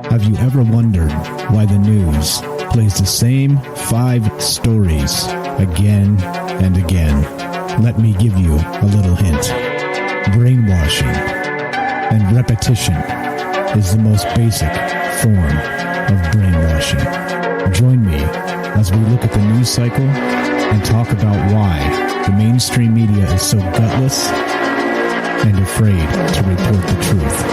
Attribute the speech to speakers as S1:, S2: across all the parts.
S1: Have you ever wondered why the news plays the same 5 stories again and again? Let me give you a little hint. Brainwashing and repetition is the most basic form of brainwashing. Join me as we look at the news cycle and talk about why the mainstream media is so gutless and afraid to report the truth.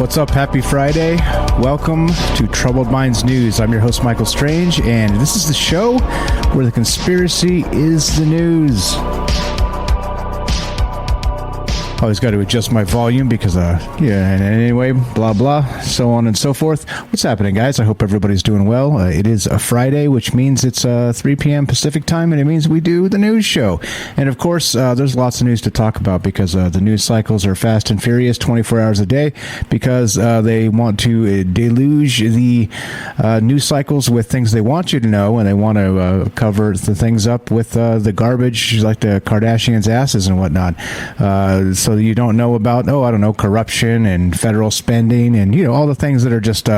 S1: What's up? Happy Friday. Welcome to Troubled Minds News. I'm your host, Michael Strange, and this is the show where the conspiracy is the news. Always got to adjust my volume because, and anyway, blah, blah, so on and so forth. What's happening, guys? I hope everybody's doing well. It is a Friday, which means it's 3 p.m. Pacific time, and it means we do the news show. And, of course, there's lots of news to talk about because the news cycles are fast and furious 24 hours a day because they want to deluge the news cycles with things they want you to know, and they want to cover the things up with the garbage like the Kardashians' asses and whatnot. So you don't know about, corruption and federal spending and, all the things that are just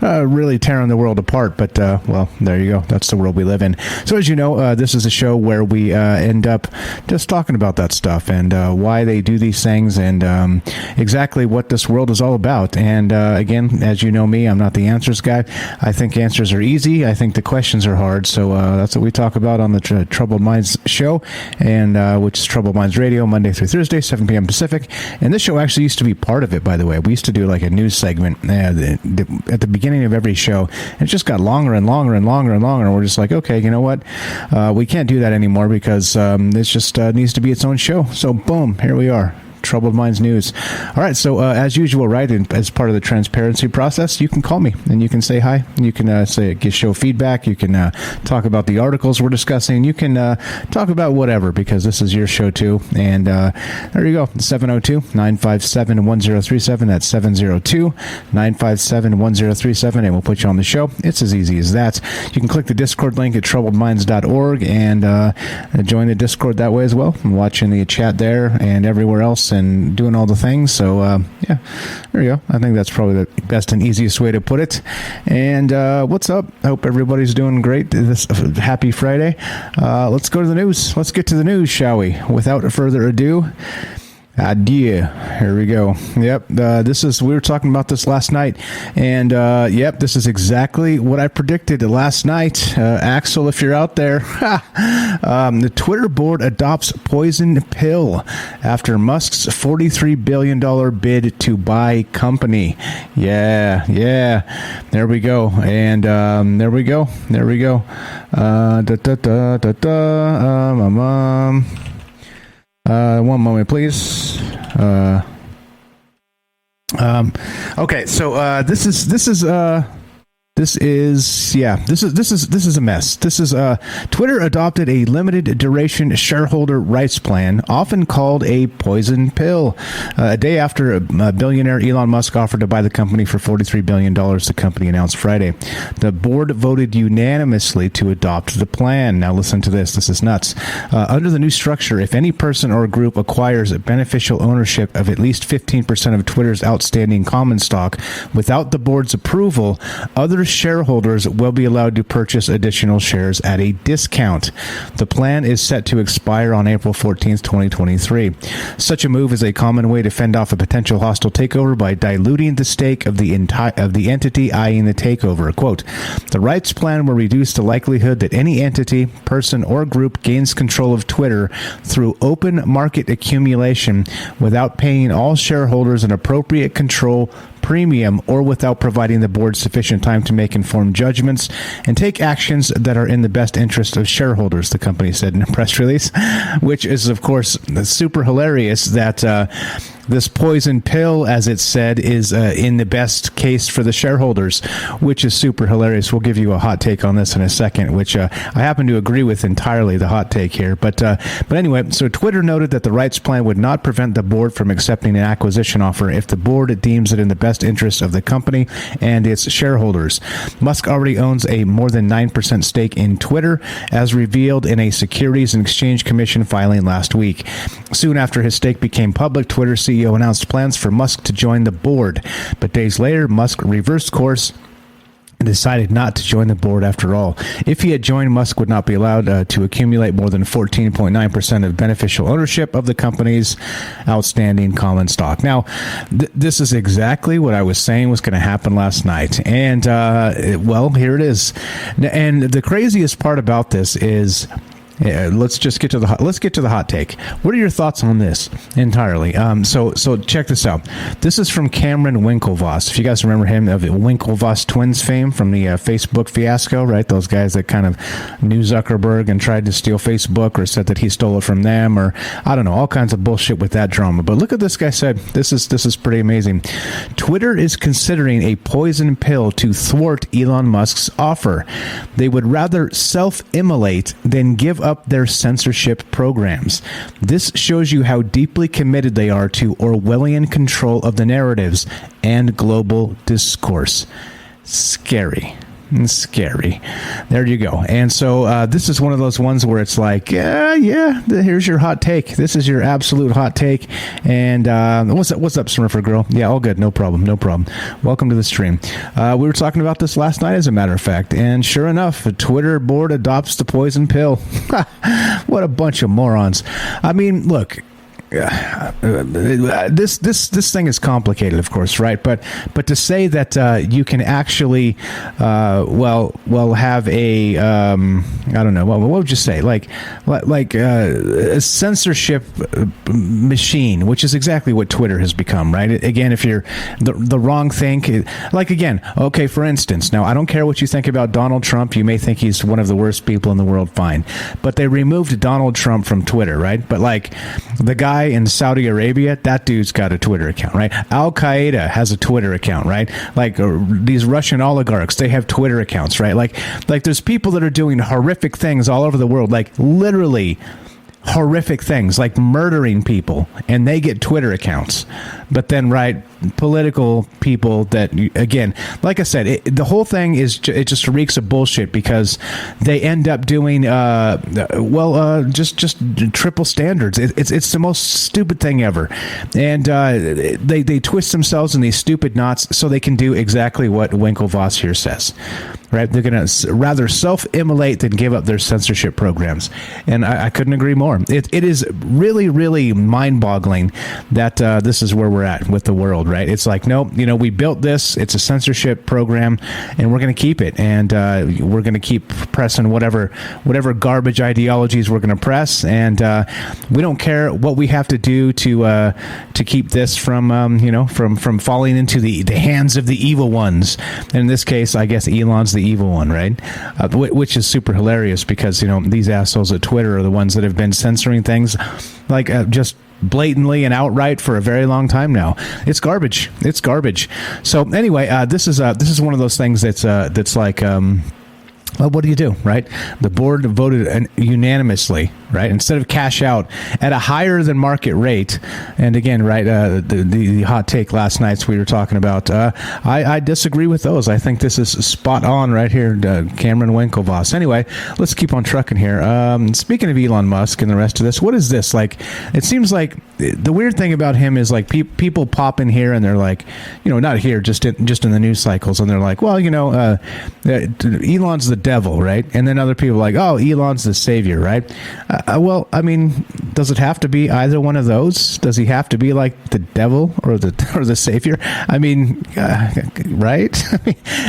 S1: really tearing the world apart. But, well, there you go. That's the world we live in. So as you know, this is a show where we end up just talking about that stuff and why they do these things and exactly what this world is all about. And again, as you know me, I'm not the answers guy. I think answers are easy. I think the questions are hard. So that's what we talk about on the Troubled Minds show, and which is Troubled Minds Radio, Monday through Thursday, 7 p.m. Pacific. And this show actually used to be part of it, by the way. We used to do like a news segment at the beginning of every show. And it just got longer and longer and longer and longer. And we're just like, okay, you know what? We can't do that anymore because this just needs to be its own show. So boom, here we are. Troubled Minds News. All right, so as usual, right, and as part of the transparency process, you can call me and you can say hi. You can show feedback. You can talk about the articles we're discussing. You can talk about whatever because this is your show too. And there you go, 702-957-1037. That's 702-957-1037, and we'll put you on the show. It's as easy as that. You can click the Discord link at troubledminds.org and join the Discord that way as well. I'm watching the chat there and everywhere else and doing all the things. So yeah, there you go. I think that's probably the best and easiest way to put it. And what's up? I hope everybody's doing great this happy Friday. Let's go to the news. Let's get to the news, shall we? Without further ado, adieu. Here we go. Yep. We were talking about this last night, and yep, this is exactly what I predicted last night. Axel, if you're out there, the Twitter board adopts poison pill after Musk's $43 billion bid to buy company. Yeah. There we go. And there we go. One moment, please. Okay, so this is a mess. This is Twitter adopted a limited duration shareholder rights plan, often called a poison pill, a day after billionaire Elon Musk offered to buy the company for $43 billion. The company announced Friday. The board voted unanimously to adopt the plan. Now listen to this. This is nuts. Under the new structure, if any person or group acquires a beneficial ownership of at least 15% of Twitter's outstanding common stock without the board's approval, other shareholders will be allowed to purchase additional shares at a discount. The plan is set to expire on April 14th, 2023. Such a move is a common way to fend off a potential hostile takeover by diluting the stake of the entity eyeing the takeover. Quote, the rights plan will reduce the likelihood that any entity, person, or group gains control of Twitter through open market accumulation without paying all shareholders an appropriate control premium or without providing the board sufficient time to make informed judgments and take actions that are in the best interest of shareholders, the company said in a press release, which is, of course, super hilarious that this poison pill, as it said, is in the best case for the shareholders, which is super hilarious. We'll give you a hot take on this in a second, which I happen to agree with entirely, the hot take here. But anyway, so Twitter noted that the rights plan would not prevent the board from accepting an acquisition offer if the board deems it in the best interest of the company and its shareholders. Musk already owns a more than 9% stake in Twitter, as revealed in a Securities and Exchange Commission filing last week. Soon after his stake became public, Twitter CEO announced plans for Musk to join the board, but days later, Musk reversed course and decided not to join the board after all. If he had joined, Musk would not be allowed to accumulate more than 14.9% of beneficial ownership of the company's outstanding common stock. Now, this is exactly what I was saying was going to happen last night, and well, here it is. And the craziest part about this is, let's get to the hot take. What are your thoughts on this entirely? So check this out. This is from Cameron Winklevoss. If you guys remember him, of Winklevoss twins fame from the Facebook fiasco, right? Those guys that kind of knew Zuckerberg and tried to steal Facebook, or said that he stole it from them, or I don't know, all kinds of bullshit with that drama. But look what this guy said. This is pretty amazing. Twitter is considering a poison pill to thwart Elon Musk's offer. They would rather self-immolate than give up their censorship programs. This shows you how deeply committed they are to Orwellian control of the narratives and global discourse. Scary. There you go. And so this is one of those ones where it's like, here's your hot take. This is your absolute hot take. And what's up, Smurfer Girl? Yeah, all good. No problem. Welcome to the stream. We were talking about this last night, as a matter of fact. And sure enough, the Twitter board adopts the poison pill. What a bunch of morons. I mean, look. This thing is complicated, of course, right? But to say that you can actually, have a I don't know, what would you say, like a censorship machine, which is exactly what Twitter has become, right? Again, if you're the wrong thing, like again, okay, for instance, now I don't care what you think about Donald Trump. You may think he's one of the worst people in the world, fine, but they removed Donald Trump from Twitter, right? But like the guy in Saudi Arabia, that dude's got a Twitter account, right? Al Qaeda has a Twitter account, right? Like these Russian oligarchs, they have Twitter accounts, right? Like there's people that are doing horrific things all over the world, like literally horrific things, like murdering people, and they get Twitter accounts. But then, right, political people that, again, like I said, the whole thing is it just reeks of bullshit, because they end up doing just triple standards. It's the most stupid thing ever, and they twist themselves in these stupid knots so they can do exactly what Winklevoss here says. Right, they're going to rather self-immolate than give up their censorship programs, and I couldn't agree more. It is really, really mind-boggling that this is where we're at with the world. Right, it's like, no, we built this. It's a censorship program, and we're going to keep it, and we're going to keep pressing whatever garbage ideologies we're going to press, and we don't care what we have to do to keep this from from falling into the hands of the evil ones. And in this case, I guess Elon's the evil one, right? Which is super hilarious, because these assholes at Twitter are the ones that have been censoring things like just blatantly and outright for a very long time now. It's garbage. So anyway, this is one of those things that's like, well, what do you do, right? The board voted unanimously, right? Instead of cash out at a higher than market rate. And again, right, the hot take last night we were talking about, I disagree with those. I think this is spot on right here, Cameron Winklevoss. Anyway, let's keep on trucking here. Speaking of Elon Musk and the rest of this, what is this? Like, it seems like the weird thing about him is like people pop in here and they're like, not here, just in the news cycles, and they're like, well, Elon's the devil, right? And then other people are like, oh, Elon's the savior, right? Well, I mean, Does it have to be either one of those? Does he have to be like the devil or the savior? I mean, right?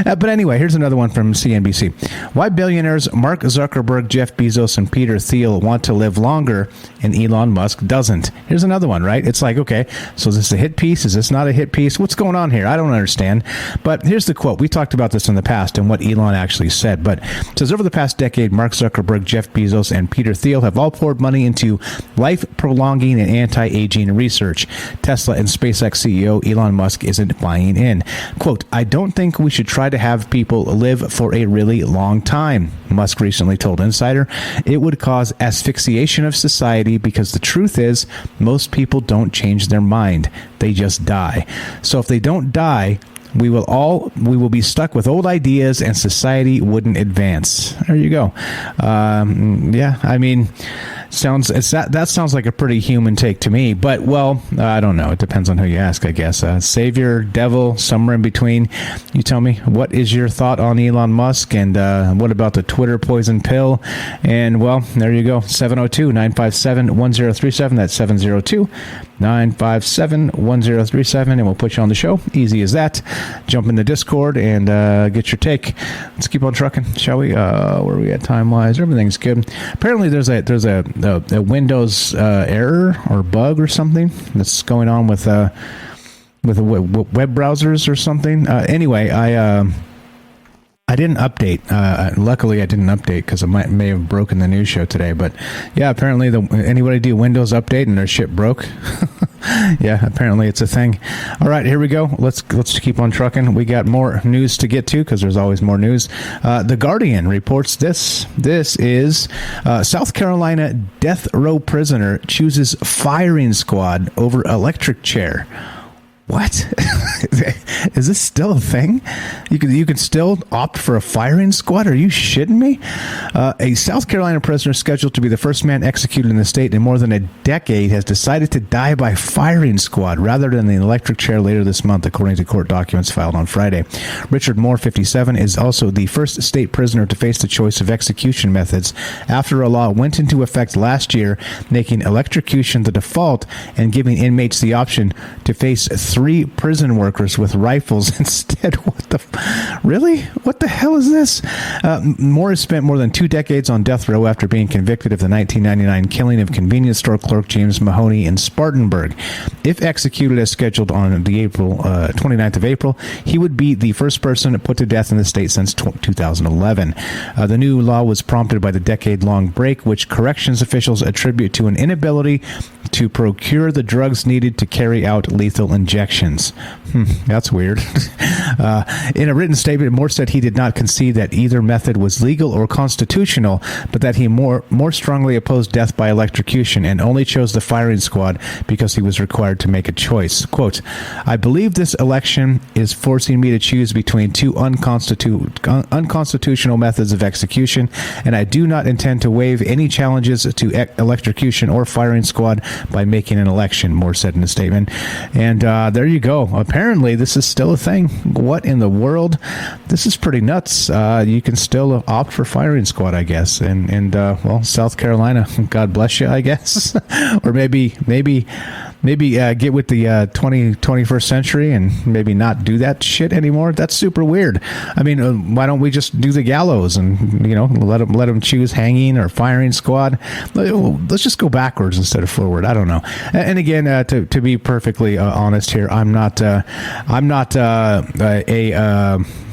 S1: But anyway, here's another one from CNBC. Why billionaires Mark Zuckerberg, Jeff Bezos, and Peter Thiel want to live longer and Elon Musk doesn't. Here's another one, right? It's like, okay, so is this a hit piece? Is this not a hit piece? What's going on here? I don't understand. But here's the quote. We talked about this in the past and what Elon actually said. But it says, over the past decade, Mark Zuckerberg, Jeff Bezos, and Peter Thiel have all poured money into life-prolonging and anti-aging research. Tesla and SpaceX CEO Elon Musk isn't buying in. Quote, I don't think we should try to have people live for a really long time, Musk recently told Insider. It would cause asphyxiation of society because the truth is most people don't change their mind. They just die. So if they don't die, we will be stuck with old ideas and society wouldn't advance. There you go. Yeah, I mean, that sounds like a pretty human take to me, but well, I don't know. It depends on who you ask, I guess. Savior, devil, somewhere in between. You tell me, what is your thought on Elon Musk, and what about the Twitter poison pill? And well, there you go. 702-957-1037. That's 702-957-1037, and we'll put you on the show. Easy as that. Jump in the Discord and get your take. Let's keep on trucking, shall we? Where are we at time-wise? Everything's good. Apparently, there's a Windows error or bug or something that's going on with web browsers or something. Anyway, I didn't update. Luckily, I didn't update because I may have broken the news show today. But yeah, apparently, anybody do Windows update and their shit broke. Yeah, apparently it's a thing. All right, here we go. Let's keep on trucking. We got more news to get to because there's always more news. The Guardian reports this. This is South Carolina death row prisoner chooses firing squad over electric chair. What? Is this still a thing? You can still opt for a firing squad? Are you shitting me? A South Carolina prisoner scheduled to be the first man executed in the state in more than a decade has decided to die by firing squad rather than the electric chair later this month, according to court documents filed on Friday. Richard Moore, 57, is also the first state prisoner to face the choice of execution methods after a law went into effect last year, making electrocution the default and giving inmates the option to face 3 prison workers with rifles instead. Really? What the hell is this? Moore has spent more than 2 decades on death row after being convicted of the 1999 killing of convenience store clerk James Mahoney in Spartanburg. If executed as scheduled on the 29th of April, he would be the first person put to death in the state since 2011. The new law was prompted by the decade-long break, which corrections officials attribute to an inability to procure the drugs needed to carry out lethal injections. That's weird. In a written statement, Moore said he did not concede that either method was legal or constitutional, but that he more strongly opposed death by electrocution and only chose the firing squad because he was required to make a choice. Quote, I believe this election is forcing me to choose between 2 unconstitutional methods of execution, and I do not intend to waive any challenges to electrocution or firing squad by making an election, Moore said in a statement. And there you go. Apparently, this is still a thing. What in the world? This is pretty nuts. You can still opt for firing squad, I guess. And well, South Carolina, God bless you, I guess. Or maybe get with the 21st century and maybe not do that shit anymore. That's super weird. I mean, why don't we just do the gallows and, let them choose hanging or firing squad? Let's just go backwards instead of forward. I don't know. And again, to be perfectly honest here, I'm not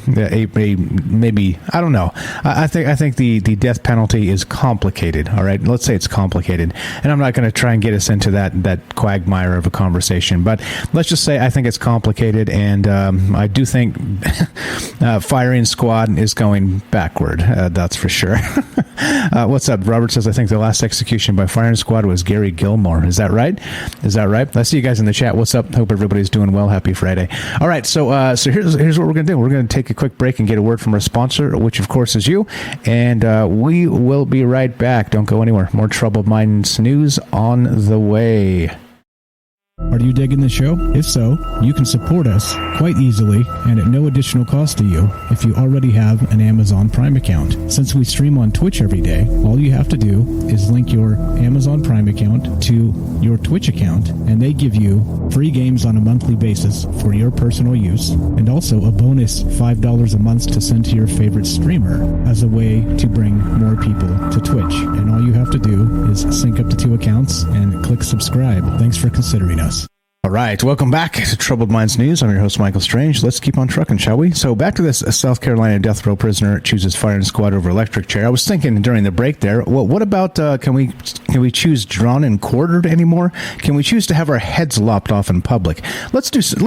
S1: maybe, I don't know. I think the death penalty is complicated. All right, let's say it's complicated, and I'm not going to try and get us into that quagmire of a conversation. But let's just say I think it's complicated, and I do think firing squad is going backward. That's for sure. What's up? Robert says I think the last execution by firing squad was Gary Gilmore. Is that right? I see you guys in the chat. What's up? Hope everybody's doing well. Happy Friday. All right, so here's what we're going to do. We're going to take a quick break and get a word from our sponsor, which of course is you, and we will be right back. Don't go anywhere. More Troubled Minds news on the way. Are you digging the show? If so, you can support us quite easily and at no additional cost to you if you already have an Amazon Prime account. Since we stream on Twitch every day, all you have to do is link your Amazon Prime account to your Twitch account, and they give you free games on a monthly basis for your personal use, and also a bonus $5 a month to send to your favorite streamer as a way to bring more people to Twitch. And all you have to do is sync up the two accounts and click subscribe. Thanks for considering us. All right, welcome back to Troubled Minds News. I'm your host, Michael Strange. Let's keep on trucking, shall we? So back to this South Carolina death row prisoner chooses firing squad over electric chair. I was thinking during the break there, well, what about, can we choose drawn and quartered anymore? Can we choose to have our heads lopped off in public? Let's just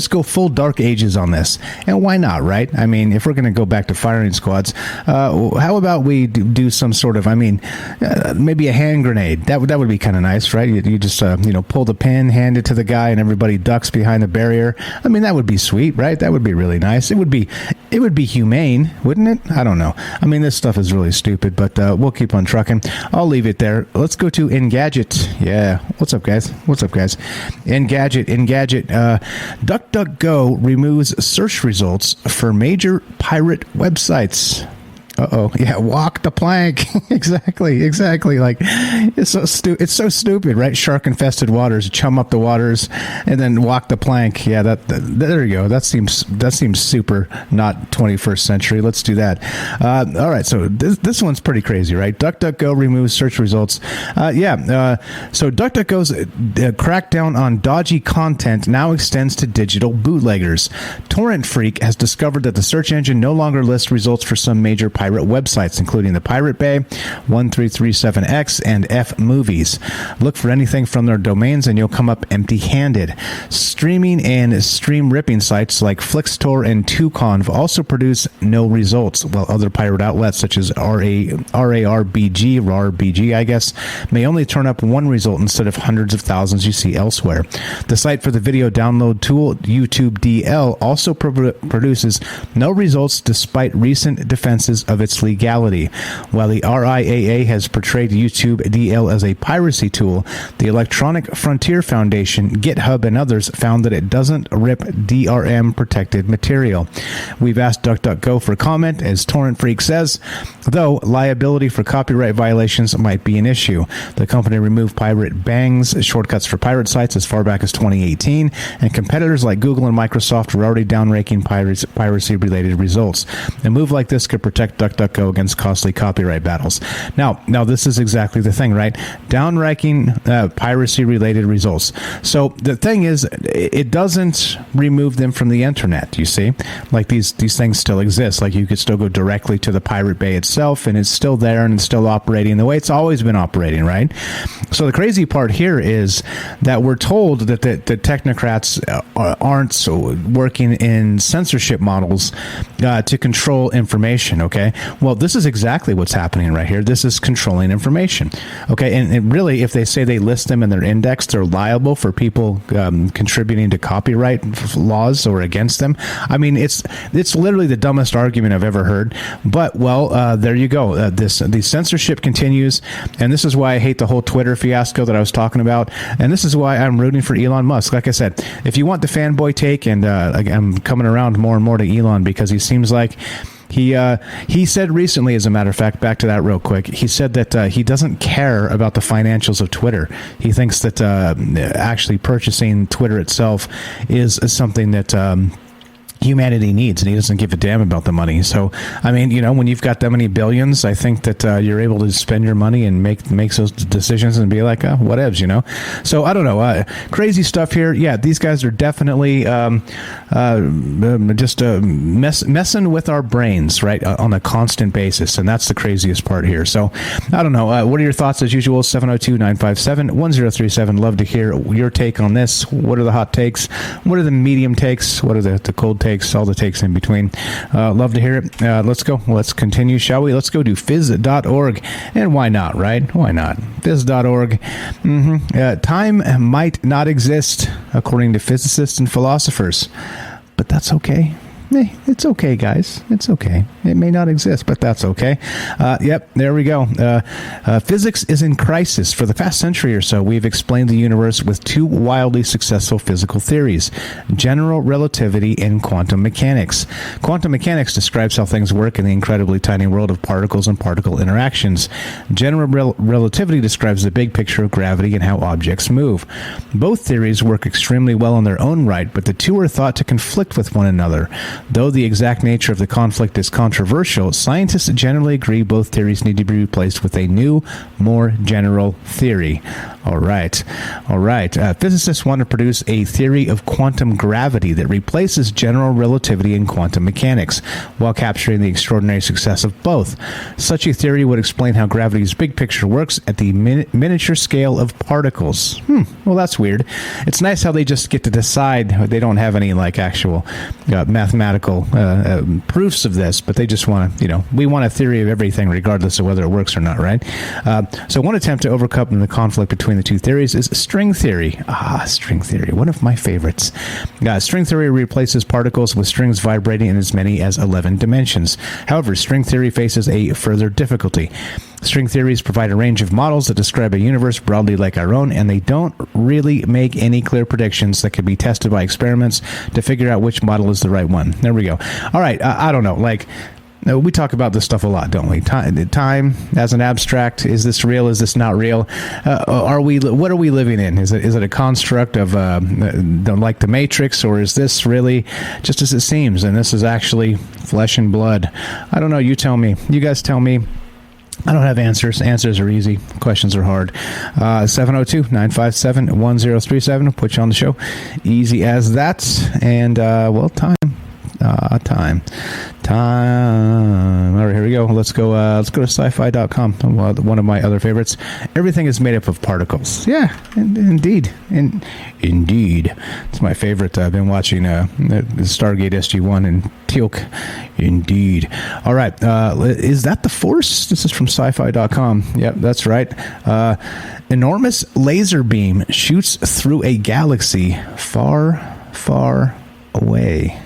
S1: go full Dark Ages on this. And why not, right? I mean, if we're going to go back to firing squads, how about we do some sort of, maybe a hand grenade? That would be kind of nice, right? You just, pull the pin, hand it to the guy, and everybody ducks behind the barrier. I mean, that would be sweet, right? That would be really nice. It would be humane, wouldn't it? I don't know. I mean, this stuff is really stupid, but we'll keep on trucking. I'll leave it there. Let's go to Engadget. Yeah. What's up, guys? Engadget. DuckDuckGo removes search results for major pirate websites. Yeah, walk the plank. Exactly. Like, it's so stupid, right? Shark-infested waters, chum up the waters, and then walk the plank. Yeah, there you go. That seems super not 21st century. Let's do that. All right, so this one's pretty crazy, right? DuckDuckGo removes search results. So DuckDuckGo's crackdown on dodgy content now extends to digital bootleggers. Torrent Freak has discovered that the search engine no longer lists results for some major pirate websites, including the Pirate Bay, 1337X, and F Movies. Look for anything from their domains and you'll come up empty-handed. Streaming and stream ripping sites like Flixtor and 2Conv also produce no results, while other pirate outlets such as RARBG, I guess, may only turn up one result instead of hundreds of thousands you see elsewhere. The site for the video download tool, YouTube DL, also produces no results despite recent defenses of its legality. While the RIAA has portrayed YouTube DL as a piracy tool, the Electronic Frontier Foundation, GitHub, and others found that it doesn't rip DRM protected material. We've asked DuckDuckGo for comment, as Torrent Freak says, though liability for copyright violations might be an issue. The company removed Pirate Bang's shortcuts for pirate sites as far back as 2018, and competitors like Google and Microsoft were already downranking piracy-related results. A move like this could protect DuckDuckGo against costly copyright battles. Now this is exactly the thing, right? Downranking piracy-related results. So the thing is, it doesn't remove them from the internet, you see? Like these things still exist. Like you could still go directly to the Pirate Bay itself, and it's still there and it's still operating the way it's always been operating, right? So the crazy part here is that we're told that the technocrats aren't working in censorship models to control information, okay? Well, this is exactly what's happening right here. This is controlling information, okay? And really, if they say they list them in their index, they're liable for people contributing to copyright laws or against them. I mean, it's literally the dumbest argument I've ever heard. But, well, there you go. The censorship continues, and this is why I hate the whole Twitter fiasco that I was talking about, and this is why I'm rooting for Elon Musk. Like I said, if you want the fanboy take, and I'm coming around more and more to Elon because he seems like he said recently, as a matter of fact, back to that real quick, he said that he doesn't care about the financials of Twitter. He thinks that actually purchasing Twitter itself is something that humanity needs, and he doesn't give a damn about the money. So, I mean, when you've got that many billions, I think that you're able to spend your money and make those decisions and be like, whatevs, So, I don't know. Crazy stuff here. Yeah, these guys are definitely just messing with our brains, right, on a constant basis, and that's the craziest part here. So, I don't know. What are your thoughts, as usual? 702-957-1037. Love to hear your take on this. What are the hot takes? What are the medium takes? What are the cold takes? All the takes in between. Love to hear it. Let's go. Let's continue, shall we? Let's go to phys.org. And why not, right? Why not? Phys.org. Time might not exist, according to physicists and philosophers. But that's okay. It's okay, guys. It's okay. It may not exist, but that's okay. Yep, there we go. Physics is in crisis. For the past century or so, we've explained the universe with two wildly successful physical theories: general relativity and quantum mechanics. Quantum mechanics describes how things work in the incredibly tiny world of particles and particle interactions. General relativity describes the big picture of gravity and how objects move. Both theories work extremely well in their own right, but the two are thought to conflict with one another. Though the exact nature of the conflict is controversial, scientists generally agree both theories need to be replaced with a new, more general theory. All right. Physicists want to produce a theory of quantum gravity that replaces general relativity and quantum mechanics, while capturing the extraordinary success of both. Such a theory would explain how gravity's big picture works at the miniature scale of particles. Well, that's weird. It's nice how they just get to decide. They don't have any actual mathematical proofs of this, but they just want to, we want a theory of everything regardless of whether it works or not, right? So one attempt to overcome the conflict between the two theories is string theory. String theory, one of my favorites. String theory replaces particles with strings vibrating in as many as 11 dimensions. However, string theory faces a further difficulty. String theories provide a range of models that describe a universe broadly like our own, and they don't really make any clear predictions that can be tested by experiments to figure out which model is the right one. There we go. All right, I don't know. We talk about this stuff a lot, don't we? Time as an abstract. Is this real? Is this not real? What are we living in? Is it a construct of like the Matrix, or is this really just as it seems, and this is actually flesh and blood? I don't know. You tell me. You guys tell me. I don't have answers. Answers are easy. Questions are hard. 702-957-1037. Put you on the show. Easy as that. And, time. All right, here we go. Let's go to sci-fi.com. One of my other favorites. Everything is made up of particles. Yeah, indeed. Indeed. It's my favorite. I've been watching Stargate SG-1 and Teal'c. Indeed. All right. Is that the Force? This is from sci-fi.com. Yep, that's right. Enormous laser beam shoots through a galaxy far, far away.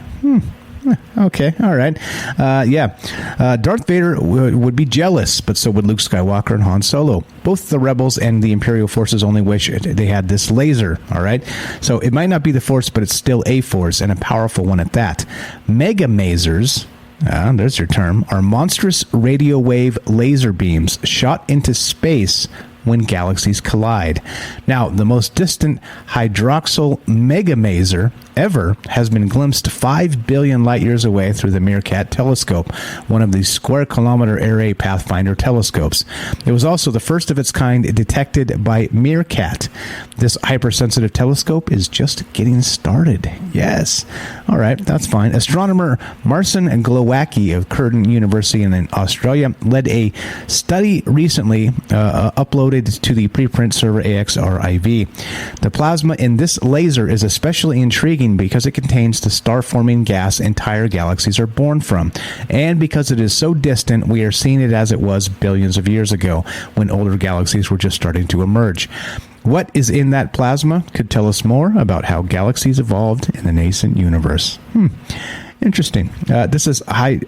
S1: Okay, all right. Darth Vader would be jealous, but so would Luke Skywalker and Han Solo. Both the Rebels and the Imperial forces only wish they had this laser, all right? So it might not be the Force, but it's still a force, and a powerful one at that. Megamasers, there's your term, are monstrous radio wave laser beams shot into space when galaxies collide. Now, the most distant hydroxyl megamaser ever has been glimpsed 5 billion light years away through the Meerkat telescope, one of the square kilometer array Pathfinder telescopes. It was also the first of its kind detected by Meerkat. This hypersensitive telescope is just getting started. Yes. All right, that's fine. Astronomer Marcin Glowacki of Curtin University in Australia led a study recently uploaded to the preprint server AXRIV. The plasma in this laser is especially intriguing because it contains the star-forming gas entire galaxies are born from, and because it is so distant, we are seeing it as it was billions of years ago, when older galaxies were just starting to emerge. What is in that plasma could tell us more about how galaxies evolved in the nascent universe. Interesting. This is a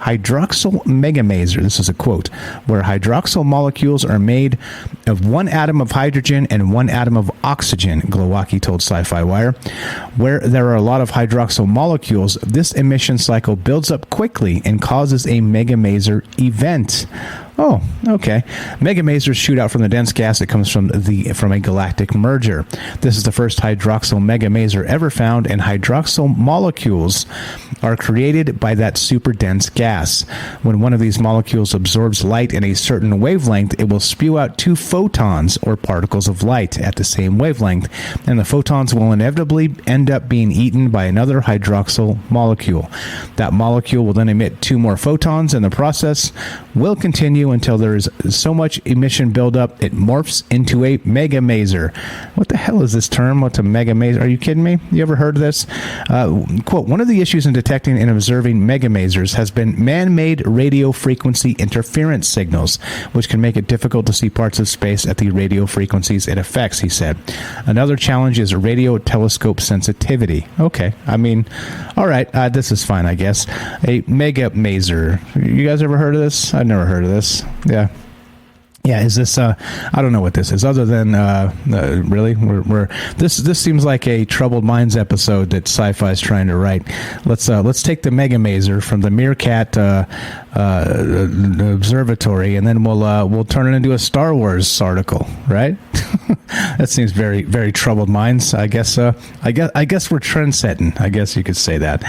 S1: hydroxyl megamaser. This is a quote, where hydroxyl molecules are made of one atom of hydrogen and one atom of oxygen, Glowacki told Sci-Fi Wire. Where there are a lot of hydroxyl molecules, this emission cycle builds up quickly and causes a megamaser event. Oh, okay. Megamasers shoot out from the dense gas that comes from a galactic merger. This is the first hydroxyl megamaser ever found, and hydroxyl molecules are created by that super dense gas. When one of these molecules absorbs light in a certain wavelength, it will spew out 2 photons, or particles of light, at the same wavelength, and the photons will inevitably end up being eaten by another hydroxyl molecule. That molecule will then emit 2 more photons, and the process will continue continue until there is so much emission buildup it morphs into a megamaser. What the hell is this term? What's a megamaser? Are you kidding me? You ever heard of this? Quote, one of the issues in detecting and observing megamasers has been man-made radio frequency interference signals, which can make it difficult to see parts of space at the radio frequencies it affects, he said. Another challenge is radio telescope sensitivity. Okay, I mean, all right, this is fine, I guess. A megamaser. You guys ever heard of this? I've never heard of this. Yeah, is this? I don't know what this is. Other than really, this seems like a Troubled Minds episode that Sci-Fi is trying to write. Let's take the Megamaser from the Meerkat Observatory, and then we'll turn it into a Star Wars article, right? That seems very, very Troubled Minds. I guess I guess we're trend setting. I guess you could say that.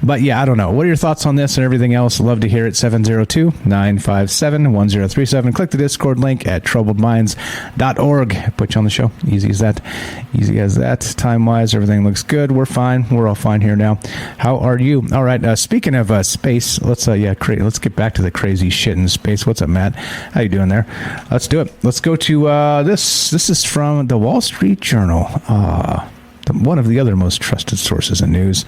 S1: But yeah, I don't know. What are your thoughts on this and everything else? Love to hear it. 702-957-1037. Click the Discord link at troubledminds.org. Put you on the show. Easy as that. Easy as that. Time-wise, everything looks good. We're fine. We're all fine here now. How are you? All right. Speaking of space, let's get back to the crazy shit in space. What's up, Matt? How you doing there? Let's do it. Let's go to this. This is from the Wall Street Journal. One of the other most trusted sources in news.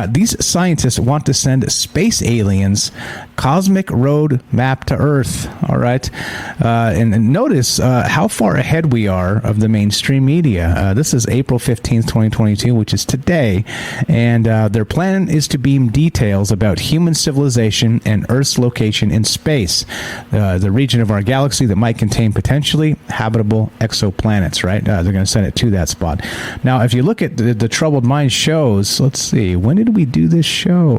S1: These scientists want to send space aliens cosmic road map to Earth. All right. And notice how far ahead we are of the mainstream media. This is April 15th, 2022, which is today. And their plan is to beam details about human civilization and Earth's location in space, the region of our galaxy that might contain potentially habitable exoplanets, right? They're going to send it to that spot. Now, if you look at the Troubled Minds shows, let's see, when did we do this show?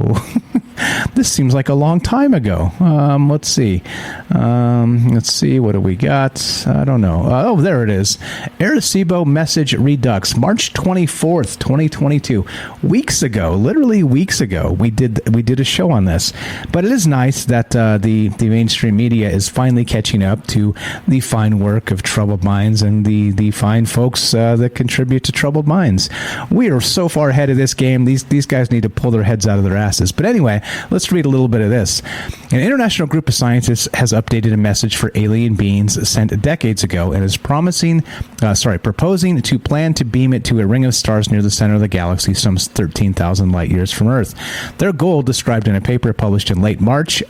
S1: This seems like a long time ago. Let's see, what do we got? I don't know. Oh, there it is. Arecibo Message Redux, March 24th, 2022. Literally weeks ago, we did a show on this. But it is nice that the mainstream media is finally catching up to the fine work of Troubled Minds and the fine folks that contribute to Troubled Minds. We are so far ahead of this game. These guys need to pull their heads out of their asses. But anyway, let's read a little bit of this. An international group of scientists has updated a message for alien beings sent decades ago and is proposing to plan to beam it to a ring of stars near the center of the galaxy, some 13,000 light years from Earth. Their goal, described in a paper published in late March,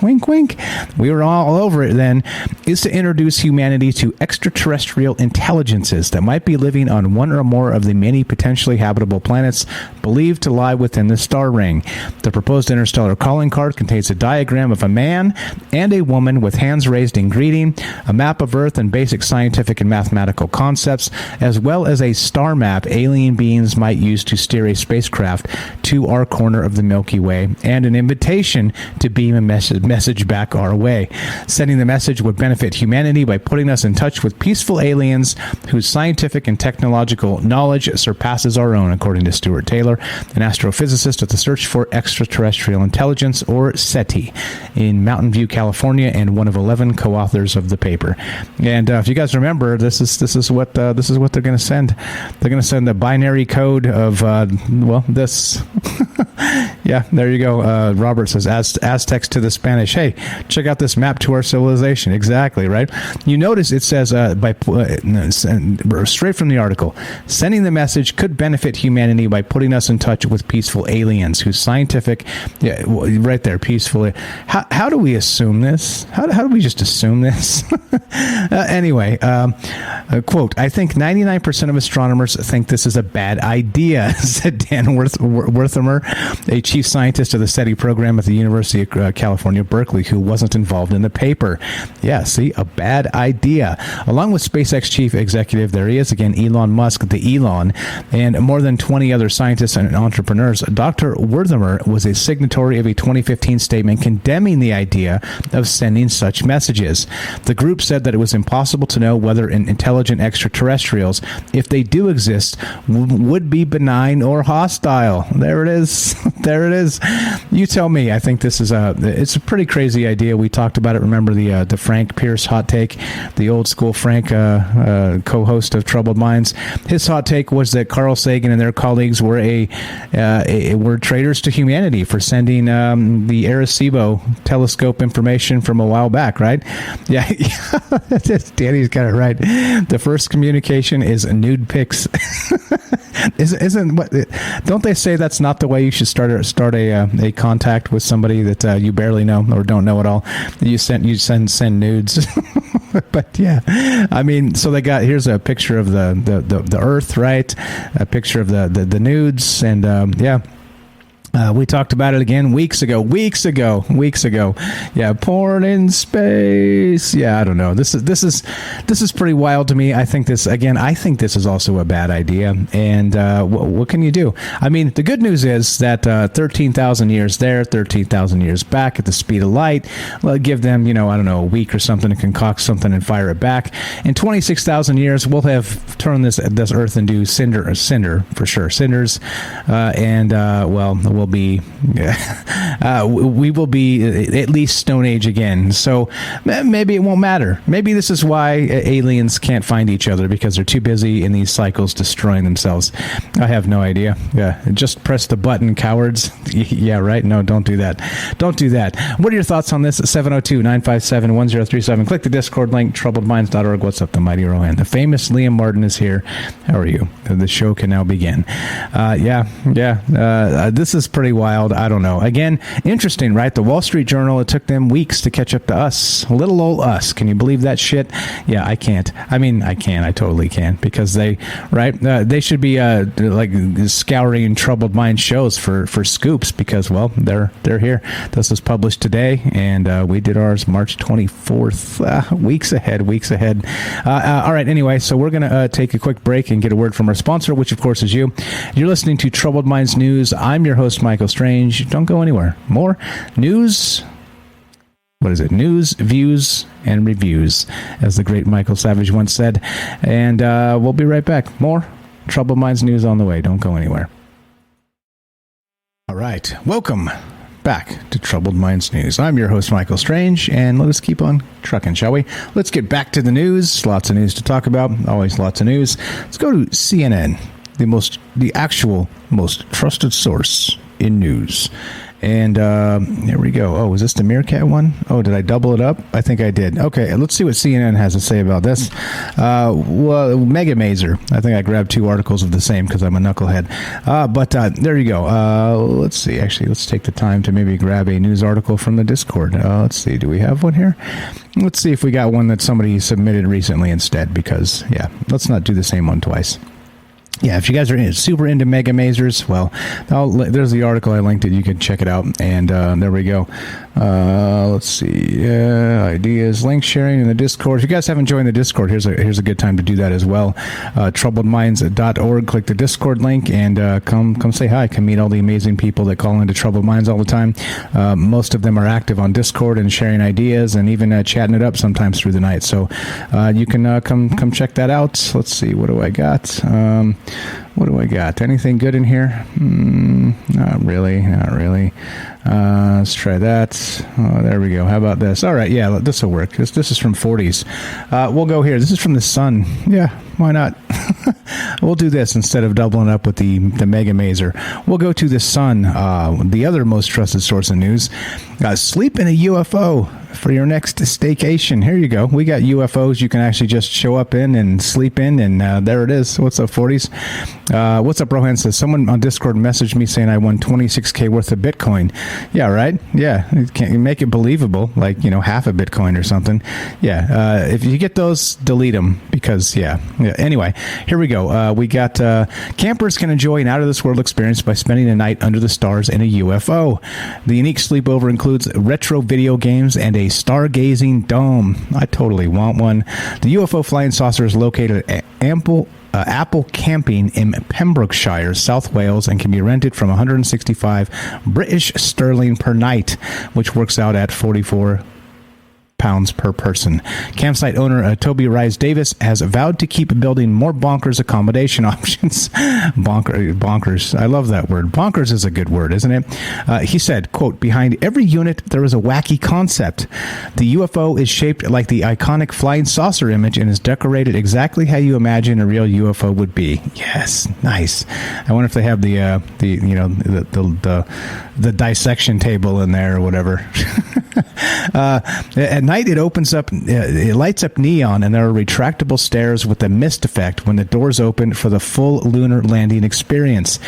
S1: wink, wink, we were all over it then, is to introduce humanity to extraterrestrial intelligences that might be living on one or more of the many potentially habitable planets believed to lie within the star ring. The proposed interstellar calling card contains a diagram of a man and a woman with hands raised in greeting, a map of Earth and basic scientific and mathematical concepts, as well as a star map alien beings might use to steer a spacecraft to our corner of the Milky Way, and an invitation to beam a message back our way. Sending the message would benefit humanity by putting us in touch with peaceful aliens whose scientific and technological knowledge surpasses our own, according to Stuart Taylor, an astrophysicist at the Search for Extraterrestrial Intelligence, or SETI, in Mountain View, California, and one of 11 co-authors of the paper. And if you guys remember, this is what they're going to send. They're going to send the binary code of this. Yeah, there you go. Robert says Aztecs to the Spanish. Hey, check out this map to our civilization. Exactly, right? You notice it says straight from the article, sending the message could benefit humanity by putting us in touch with peaceful aliens whose scientific, right there, peaceful. How do we assume this? How do we just assume this? Anyway, quote, I think 99% of astronomers think this is a bad idea, said Dan Wertheimer, a chief scientist of the SETI program at the University of California, Berkeley, who wasn't involved in the paper. Yeah, see, a bad idea. Along with SpaceX chief executive, there he is again, Elon Musk, the Elon, and more than 20 other scientists and entrepreneurs. Dr. Wertheimer was a signatory of a 2015 statement condemning the idea of sending such messages. The group said that it was impossible to know whether intelligent extraterrestrials, if they do exist, would be benign or hostile. There it is. There There it is. You tell me. I think this is it's a pretty crazy idea. We talked about it. Remember the Frank Pierce hot take, the old school Frank co-host of Troubled Minds. His hot take was that Carl Sagan and their colleagues were were traitors to humanity for sending the Arecibo telescope information from a while back, right? Yeah, Danny's got it right. The first communication is nude pics. Isn't what? Don't they say that's not the way you should start a contact with somebody that you barely know or don't know at all? You send nudes. But yeah, I mean, so they got, here's a picture of the Earth, right? A picture of the nudes, and yeah. We talked about it again weeks ago. Yeah, porn in space. Yeah, I don't know. This is pretty wild to me. I think this is also a bad idea. And what can you do? I mean, the good news is that 13,000 years there, 13,000 years back at the speed of light. Give them, I don't know, a week or something to concoct something and fire it back. In 26,000 years, we'll have turned this Earth into cinder for sure, cinders, and we'll be we will be at least Stone Age again. So maybe it won't matter. Maybe this is why aliens can't find each other, because they're too busy in these cycles destroying themselves. I have no idea. Yeah, just press the button, cowards. Yeah, right. No, don't do that. What are your thoughts on this? 702-957-1037. Click the Discord link, troubledminds.org. What's up, the mighty Rohan? The famous Liam Martin is here. How are you? The show can now begin. This is pretty wild. I don't know. Again, interesting, right? The Wall Street Journal, it took them weeks to catch up to us. Little old us. Can you believe that shit? Yeah, I can't. I mean, I can. I totally can, because they should be like scouring Troubled Mind shows for scoops, because, well, they're here. This was published today, and we did ours March 24th. Weeks ahead. All right, anyway, so we're going to take a quick break and get a word from our sponsor, which, of course, is you. You're listening to Troubled Minds News. I'm your host, Michael Strange. Don't go anywhere. More news. What is it? News, views, and reviews, as the great Michael Savage once said. And we'll be right back. More Troubled Minds News on the way. Don't go anywhere. All right. Welcome back to Troubled Minds News. I'm your host, Michael Strange, and let us keep on trucking, shall we? Let's get back to the news. Lots of news to talk about. Always lots of news. Let's go to CNN, the actual most trusted source in news. And there we go. Oh, was this the Meerkat one? Oh, did I double it up? I think I did. Okay, let's see what CNN has to say about this. Megamaser. I think I grabbed two articles of the same because I'm a knucklehead. But there you go. Let's see. Actually, let's take the time to maybe grab a news article from the Discord. Let's see. Do we have one here? Let's see if we got one that somebody submitted recently instead, because, yeah, let's not do the same one twice. Yeah, if you guys are super into Megamasers, well, there's the article I linked it. You can check it out. And there we go. Let's see. Ideas, link sharing in the Discord. If you guys haven't joined the Discord, here's a good time to do that as well. Troubledminds.org. Click the Discord link and come say hi. Come meet all the amazing people that call into Troubled Minds all the time. Most of them are active on Discord and sharing ideas and even chatting it up sometimes through the night. So you can come check that out. Let's see. What do I got? Anything good in here? Not really. Let's try that. Oh, there we go. How about this? All right, yeah, this will work. This is from 40s. We'll go here. This is from the Sun. Yeah, why not? We'll do this instead of doubling up with the Megamaser. We'll go to the Sun, the other most trusted source of news. Sleep in a UFO for your next staycation. Here you go. We got UFOs you can actually just show up in and sleep in, and there it is. What's up, 40s? What's up, Rohan says, someone on Discord messaged me saying I won 26K worth of Bitcoin. Yeah, right? Yeah. Can't you make it believable? Like, half a Bitcoin or something. Yeah. If you get those, delete them, because, yeah. Anyway, here we go. We got campers can enjoy an out-of-this-world experience by spending a night under the stars in a UFO. The unique sleepover includes retro video games and a stargazing dome. I totally want one. The UFO flying saucer is located at Apple Camping in Pembrokeshire, South Wales, and can be rented from 165 British sterling per night, which works out at 44 pounds per person. Campsite owner Toby Rise Davis has vowed to keep building more bonkers accommodation options. Bonkers. I love that word. Bonkers is a good word, isn't it? He said, quote, behind every unit, there is a wacky concept. The UFO is shaped like the iconic flying saucer image and is decorated exactly how you imagine a real UFO would be. Yes. Nice. I wonder if they have the dissection table in there or whatever. At night, it opens up, it lights up neon, and there are retractable stairs with a mist effect when the doors open for the full lunar landing experience.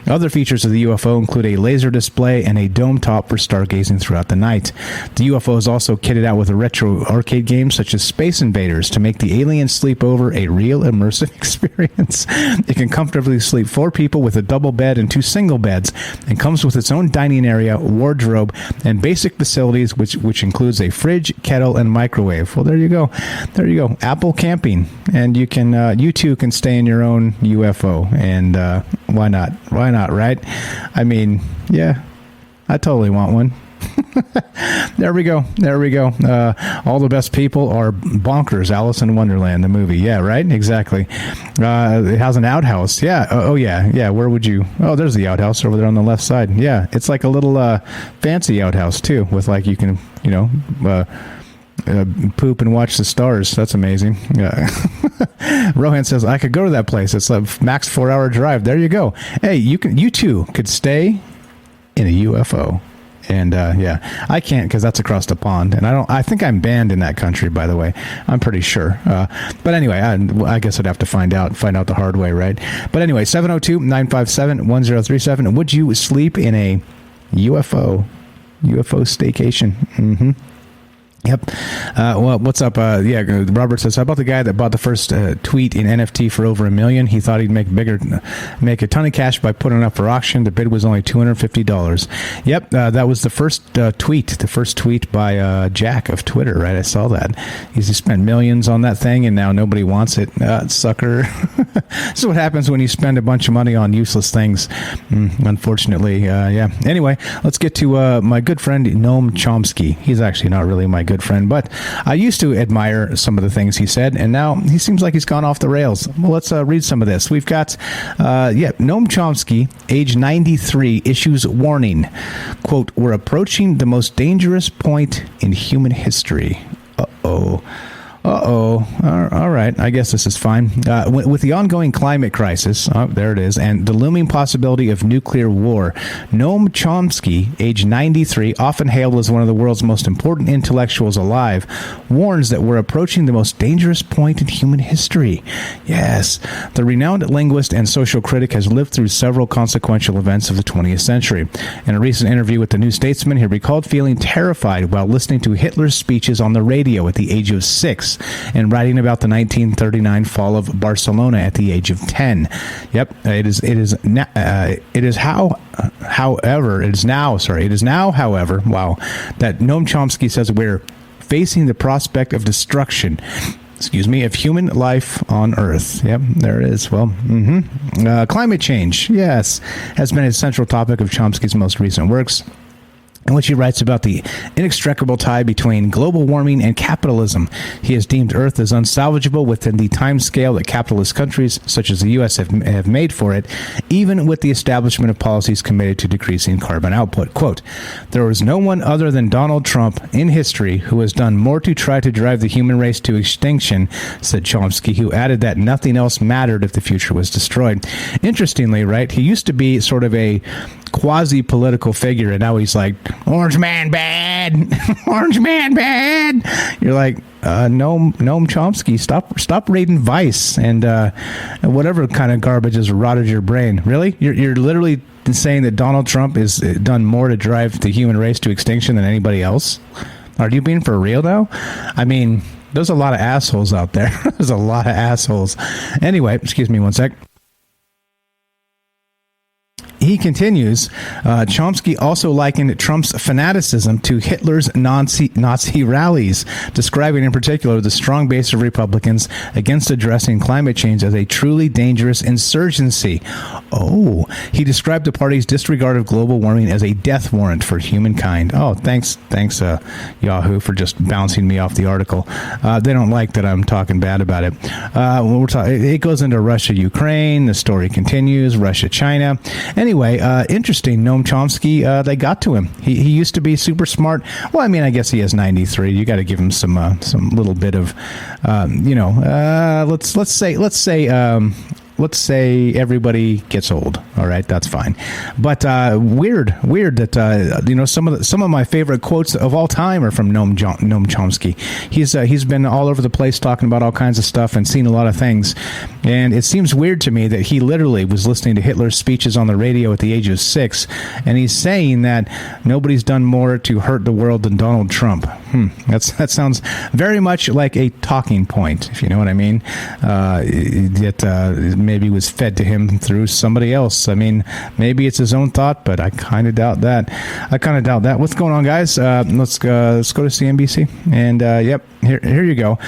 S1: Other features of the UFO include a laser display and a dome top for stargazing throughout the night. The UFO is also kitted out with a retro arcade game such as Space Invaders to make the aliens sleep over a real immersive experience. It can comfortably sleep 4 people with a double bed and 2 single beds, and comes with its own dining area, wardrobe, and basic facilities, which includes a fridge, kettle, and microwave. Well, there you go. There you go. Apple camping. And you too can stay in your own UFO. And why not? Why not, right? I mean, yeah, I totally want one. There we go. There we go. All the best people are bonkers. Alice in Wonderland, the movie. Yeah, right? Exactly. It has an outhouse. Yeah. Oh, yeah. Yeah. Where would you? Oh, there's the outhouse over there on the left side. Yeah. It's like a little fancy outhouse, too, with like you can, poop and watch the stars. That's amazing. Rohan says, I could go to that place. It's a max 4-hour drive. There you go. Hey, you too could stay in a UFO. And yeah, I can't because that's across the pond, and I think I'm banned in that country. By the way, I'm pretty sure. But anyway, I guess I'd have to find out the hard way, right? But anyway, 702-957-1037. Would you sleep in a UFO staycation? Mm-hmm. Yep. Well, what's up? Yeah, Robert says, how about the guy that bought the first tweet in NFT for over $1 million? He thought he'd make a ton of cash by putting it up for auction. The bid was only $250. Yep, that was the first tweet by Jack of Twitter, right? I saw that. He spent millions on that thing, and now nobody wants it. Sucker. This is what happens when you spend a bunch of money on useless things. Unfortunately, yeah. Anyway, let's get to my good friend Noam Chomsky. He's actually not really my good friend, but I used to admire some of the things he said, and now he seems like he's gone off the rails. Well, let's read some of this. We've got, Noam Chomsky, age 93, issues warning. Quote, we're approaching the most dangerous point in human history. Uh-oh. All right. I guess this is fine. With the ongoing climate crisis, there it is, and the looming possibility of nuclear war, Noam Chomsky, age 93, often hailed as one of the world's most important intellectuals alive, warns that we're approaching the most dangerous point in human history. Yes, the renowned linguist and social critic has lived through several consequential events of the 20th century. In a recent interview with the New Statesman, he recalled feeling terrified while listening to Hitler's speeches on the radio at the age of 6. And writing about the 1939 fall of Barcelona at the age of 10. Yep, it is now, however, wow, that Noam Chomsky says we're facing the prospect of destruction, of human life on Earth. Yep, there it is. Well, climate change, yes, has been a central topic of Chomsky's most recent works, in which he writes about the inextricable tie between global warming and capitalism. He has deemed Earth as unsalvageable within the time scale that capitalist countries such as the U.S. have made for it, even with the establishment of policies committed to decreasing carbon output. Quote, there was no one other than Donald Trump in history who has done more to try to drive the human race to extinction, said Chomsky, who added that nothing else mattered if the future was destroyed. Interestingly, right, he used to be sort of a quasi-political figure, and now he's like, Orange man bad. Orange man bad. You're like, Noam Chomsky, stop reading Vice and whatever kind of garbage has rotted your brain. Really? You're literally saying that Donald Trump has done more to drive the human race to extinction than anybody else? Are you being for real, though? I mean, there's a lot of assholes out there. There's a lot of assholes. Anyway, excuse me one sec. he continues, Chomsky also likened Trump's fanaticism to Hitler's Nazi rallies, describing in particular the strong base of Republicans against addressing climate change as a truly dangerous insurgency. Oh, he described the party's disregard of global warming as a death warrant for humankind. Oh, thanks, Yahoo, for just bouncing me off the article. They don't like that I'm talking bad about it. It goes into Russia, Ukraine. The story continues. Russia, China. Anyway, interesting. Noam Chomsky, they got to him. He used to be super smart. Well, I mean, I guess he has 93. You got to give him some little bit of, let's say everybody gets old. All right, that's fine. But weird that some of my favorite quotes of all time are from Noam Chomsky. He's been all over the place talking about all kinds of stuff and seen a lot of things. And it seems weird to me that he literally was listening to Hitler's speeches on the radio at the age of 6, and he's saying that nobody's done more to hurt the world than Donald Trump. That sounds very much like a talking point, if you know what I mean. Maybe was fed to him through somebody else. I mean, maybe it's his own thought, but I kind of doubt that. What's going on, guys? Let's go to CNBC. And yep, here you go.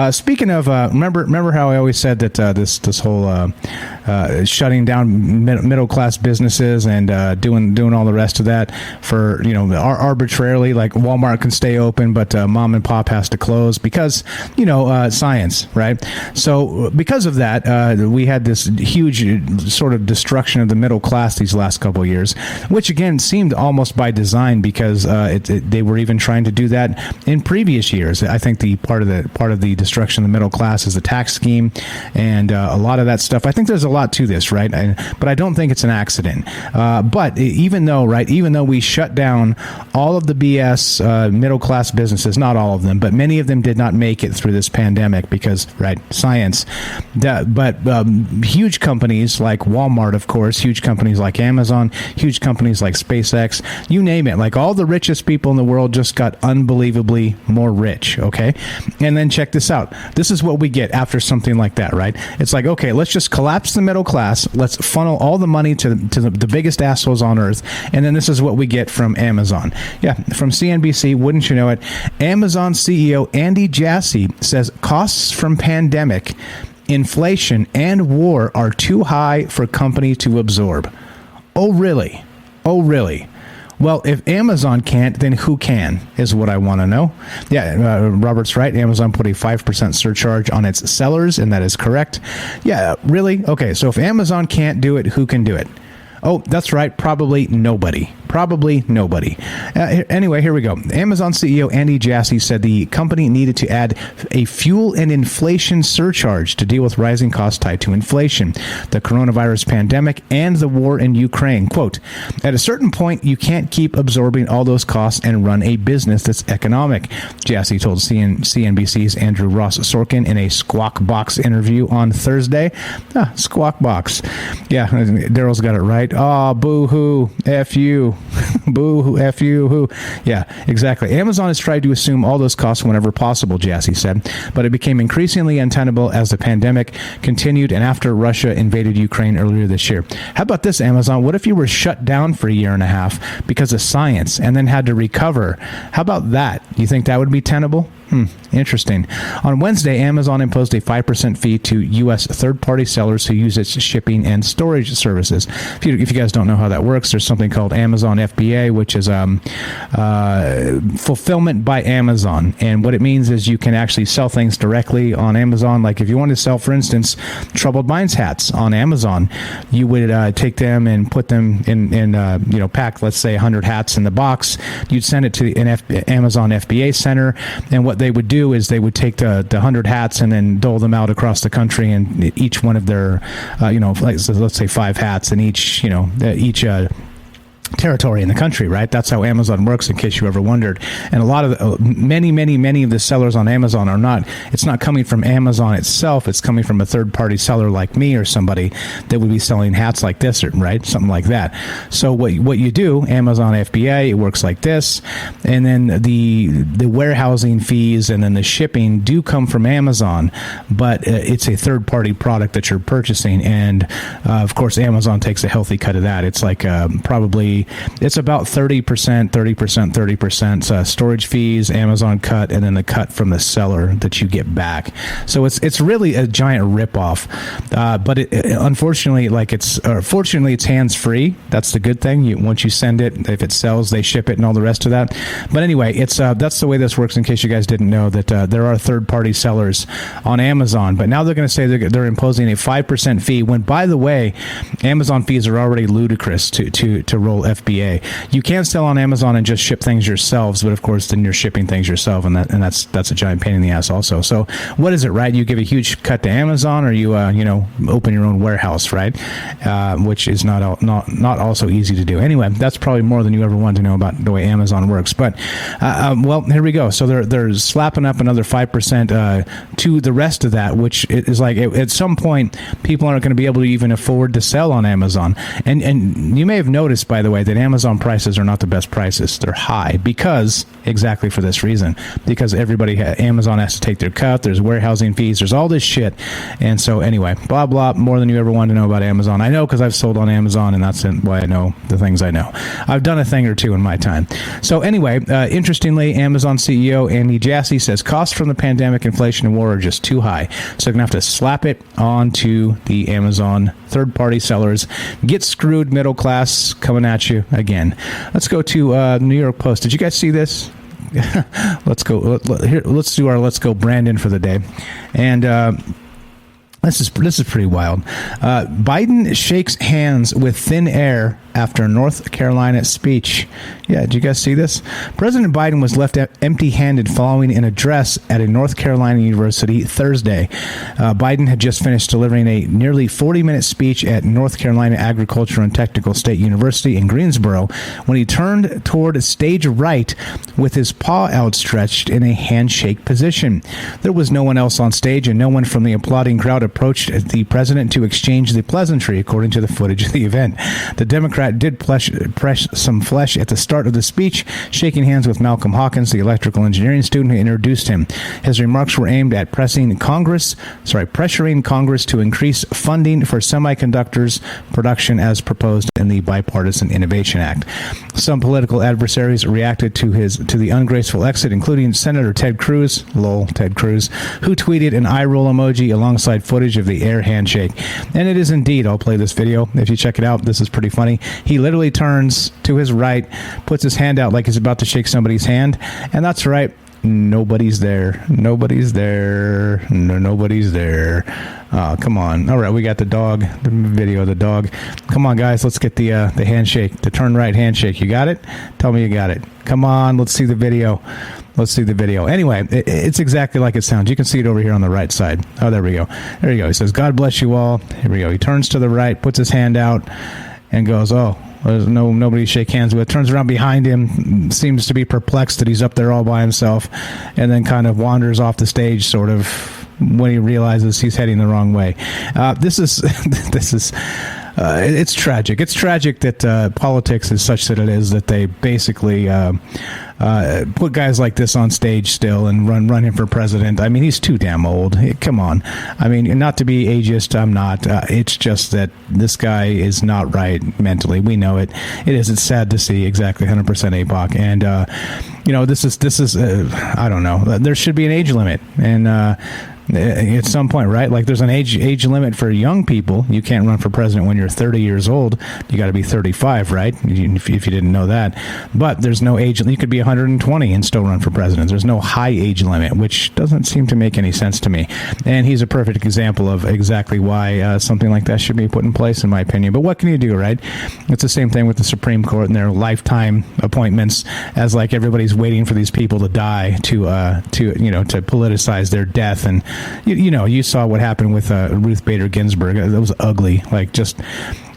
S1: Speaking of, remember how I always said that this whole shutting down middle class businesses and doing all the rest of that for arbitrarily, like Walmart can stay open, but mom and pop has to close because science, right? So because of that, we had this huge sort of destruction of the middle class these last couple of years, which again seemed almost by design because they were even trying to do that in previous years. I think the part of the destruction of the middle class is the tax scheme and a lot of that stuff. I think there's a lot to this, right? But I don't think it's an accident. But even though we shut down all of the BS middle class businesses, not all of them, but many of them did not make it through this pandemic because, right, science. But huge companies like Walmart, of course, huge companies like Amazon, huge companies like SpaceX, you name it, like all the richest people in the world just got unbelievably more rich, okay? And then check this out. This is what we get after something like that, right? It's like, okay, let's just collapse the middle class. Let's funnel all the money to the biggest assholes on earth. And then this is what we get from Amazon. Yeah, from CNBC, wouldn't you know it? Amazon CEO Andy Jassy says costs from pandemic, inflation, and war are too high for company to absorb. Oh, really? Well, if Amazon can't, then who can, is what I want to know. Yeah, Robert's right. Amazon put a 5% surcharge on its sellers, and that is correct. Yeah, really? Okay, so if Amazon can't do it, who can do it? Oh, that's right. Probably nobody. Anyway, here we go. Amazon CEO Andy Jassy said the company needed to add a fuel and inflation surcharge to deal with rising costs tied to inflation, the coronavirus pandemic, and the war in Ukraine. Quote, at a certain point, you can't keep absorbing all those costs and run a business that's economic, Jassy told CNBC's Andrew Ross Sorkin in a Squawk Box interview on Thursday. Squawk Box. Yeah, Daryl's got it right. Boo-hoo, F you. Boo, F you, who. Yeah, exactly. Amazon has tried to assume all those costs whenever possible, Jassy said, but it became increasingly untenable as the pandemic continued and after Russia invaded Ukraine earlier this year. How about this, Amazon? What if you were shut down for a year and a half because of science and then had to recover? How about that? You think that would be tenable? Interesting. On Wednesday, Amazon imposed a 5% fee to U.S. third-party sellers who use its shipping and storage services. If you guys don't know how that works, there's something called Amazon FBA, which is fulfillment by Amazon. And what it means is you can actually sell things directly on Amazon. Like if you want to sell, for instance, Troubled Minds hats on Amazon, you would take them and put them in pack, let's say 100 hats in the box. You'd send it to an Amazon FBA center, and what they would do is they would take the 100 hats and then dole them out across the country, and each one of their, let's say 5 hats, and each territory in the country, right? That's how Amazon works, in case you ever wondered. And a lot of many of the sellers on Amazon are not, it's not coming from Amazon itself, it's coming from a third-party seller like me or somebody that would be selling hats like this, right? Something like that. So what you do, Amazon FBA, it works like this, and then the warehousing fees and then the shipping do come from Amazon, but it's a third-party product that you're purchasing, and of course Amazon takes a healthy cut of that. It's like probably it's about 30% storage fees, Amazon cut, and then the cut from the seller that you get back. So it's really a giant ripoff. But unfortunately, fortunately, it's hands free. That's the good thing. Once you send it, if it sells, they ship it and all the rest of that. But anyway, it's that's the way this works. In case you guys didn't know that there are third party sellers on Amazon, but now they're going to say they're imposing a 5% fee. When, by the way, Amazon fees are already ludicrous to roll FBA. You can sell on Amazon and just ship things yourselves, but of course then you're shipping things yourself, and that's a giant pain in the ass also. So what is it, right? You give a huge cut to Amazon, or you open your own warehouse, right? Which is not also easy to do. Anyway, that's probably more than you ever want to know about the way Amazon works. But well, here we go. So they're slapping up another 5% to the rest of that, which is like at some point people aren't going to be able to even afford to sell on Amazon. And you may have noticed, by the way, that Amazon prices are not the best prices. They're high because exactly for this reason, because Amazon has to take their cut. There's warehousing fees. There's all this shit. And so anyway, blah, blah, more than you ever wanted to know about Amazon. I know because I've sold on Amazon, and that's why I know the things I know. I've done a thing or two in my time. So anyway, interestingly, Amazon CEO Andy Jassy says costs from the pandemic, inflation, and war are just too high. So they're going to have to slap it onto the Amazon third-party sellers. Get screwed, middle class, coming at you again. Let's go to New York Post. Did you guys see this? Let's go. Let's do our Let's Go Brandon for the day. And this is pretty wild. Biden shakes hands with thin air after North Carolina speech. Yeah, did you guys see this? President Biden was left empty-handed following an address at a North Carolina university Thursday. Biden had just finished delivering a nearly 40-minute speech at North Carolina Agricultural and Technical State University in Greensboro when he turned toward stage right with his paw outstretched in a handshake position. There was no one else on stage, and no one from the applauding crowd approached the president to exchange the pleasantry, according to the footage of the event. The Democrat did press some flesh at the start of the speech, shaking hands with Malcolm Hawkins, the electrical engineering student who introduced him. His remarks were aimed at pressuring Congress to increase funding for semiconductors production as proposed in the Bipartisan Innovation Act. Some political adversaries reacted to the ungraceful exit, including Senator Ted Cruz, Ted Cruz, who tweeted an eye roll emoji alongside footage of the air handshake. And it is indeed, I'll play this video. If you check it out, this is pretty funny. He literally turns to his right, puts his hand out like he's about to shake somebody's hand, and that's right. Nobody's there. Nobody's there. No, nobody's there. Come on. All right, we got the dog, the video of the dog. Come on, guys, let's get the handshake, the turn right handshake. You got it? Tell me you got it. Come on, let's see the video. Let's see the video. Anyway, it's exactly like it sounds. You can see it over here on the right side. Oh, there we go. There you go. He says, God bless you all. Here we go. He turns to the right, puts his hand out, and goes, oh, there's nobody to shake hands with. Turns around behind him, seems to be perplexed that he's up there all by himself, and then kind of wanders off the stage, sort of, when he realizes he's heading the wrong way. It's tragic. It's tragic that politics is such that it is that they basically put guys like this on stage still and run him for president. I mean, he's too damn old. Come on. I mean, not to be ageist, I'm not. It's just that this guy is not right mentally. We know it. It's sad to see. Exactly, 100% APOC. And this is I don't know. There should be an age limit, and at some point, right? Like there's an age limit for young people. You can't run for president when you're 30 years old. You got to be 35, right? If you didn't know that. But there's no age. You could be 120 and still run for president. There's no high age limit, which doesn't seem to make any sense to me. And he's a perfect example of exactly why something like that should be put in place, in my opinion. But what can you do, right? It's the same thing with the Supreme Court and their lifetime appointments, as like everybody's waiting for these people to die to politicize their death. And you saw what happened with Ruth Bader Ginsburg. That was ugly. Like, just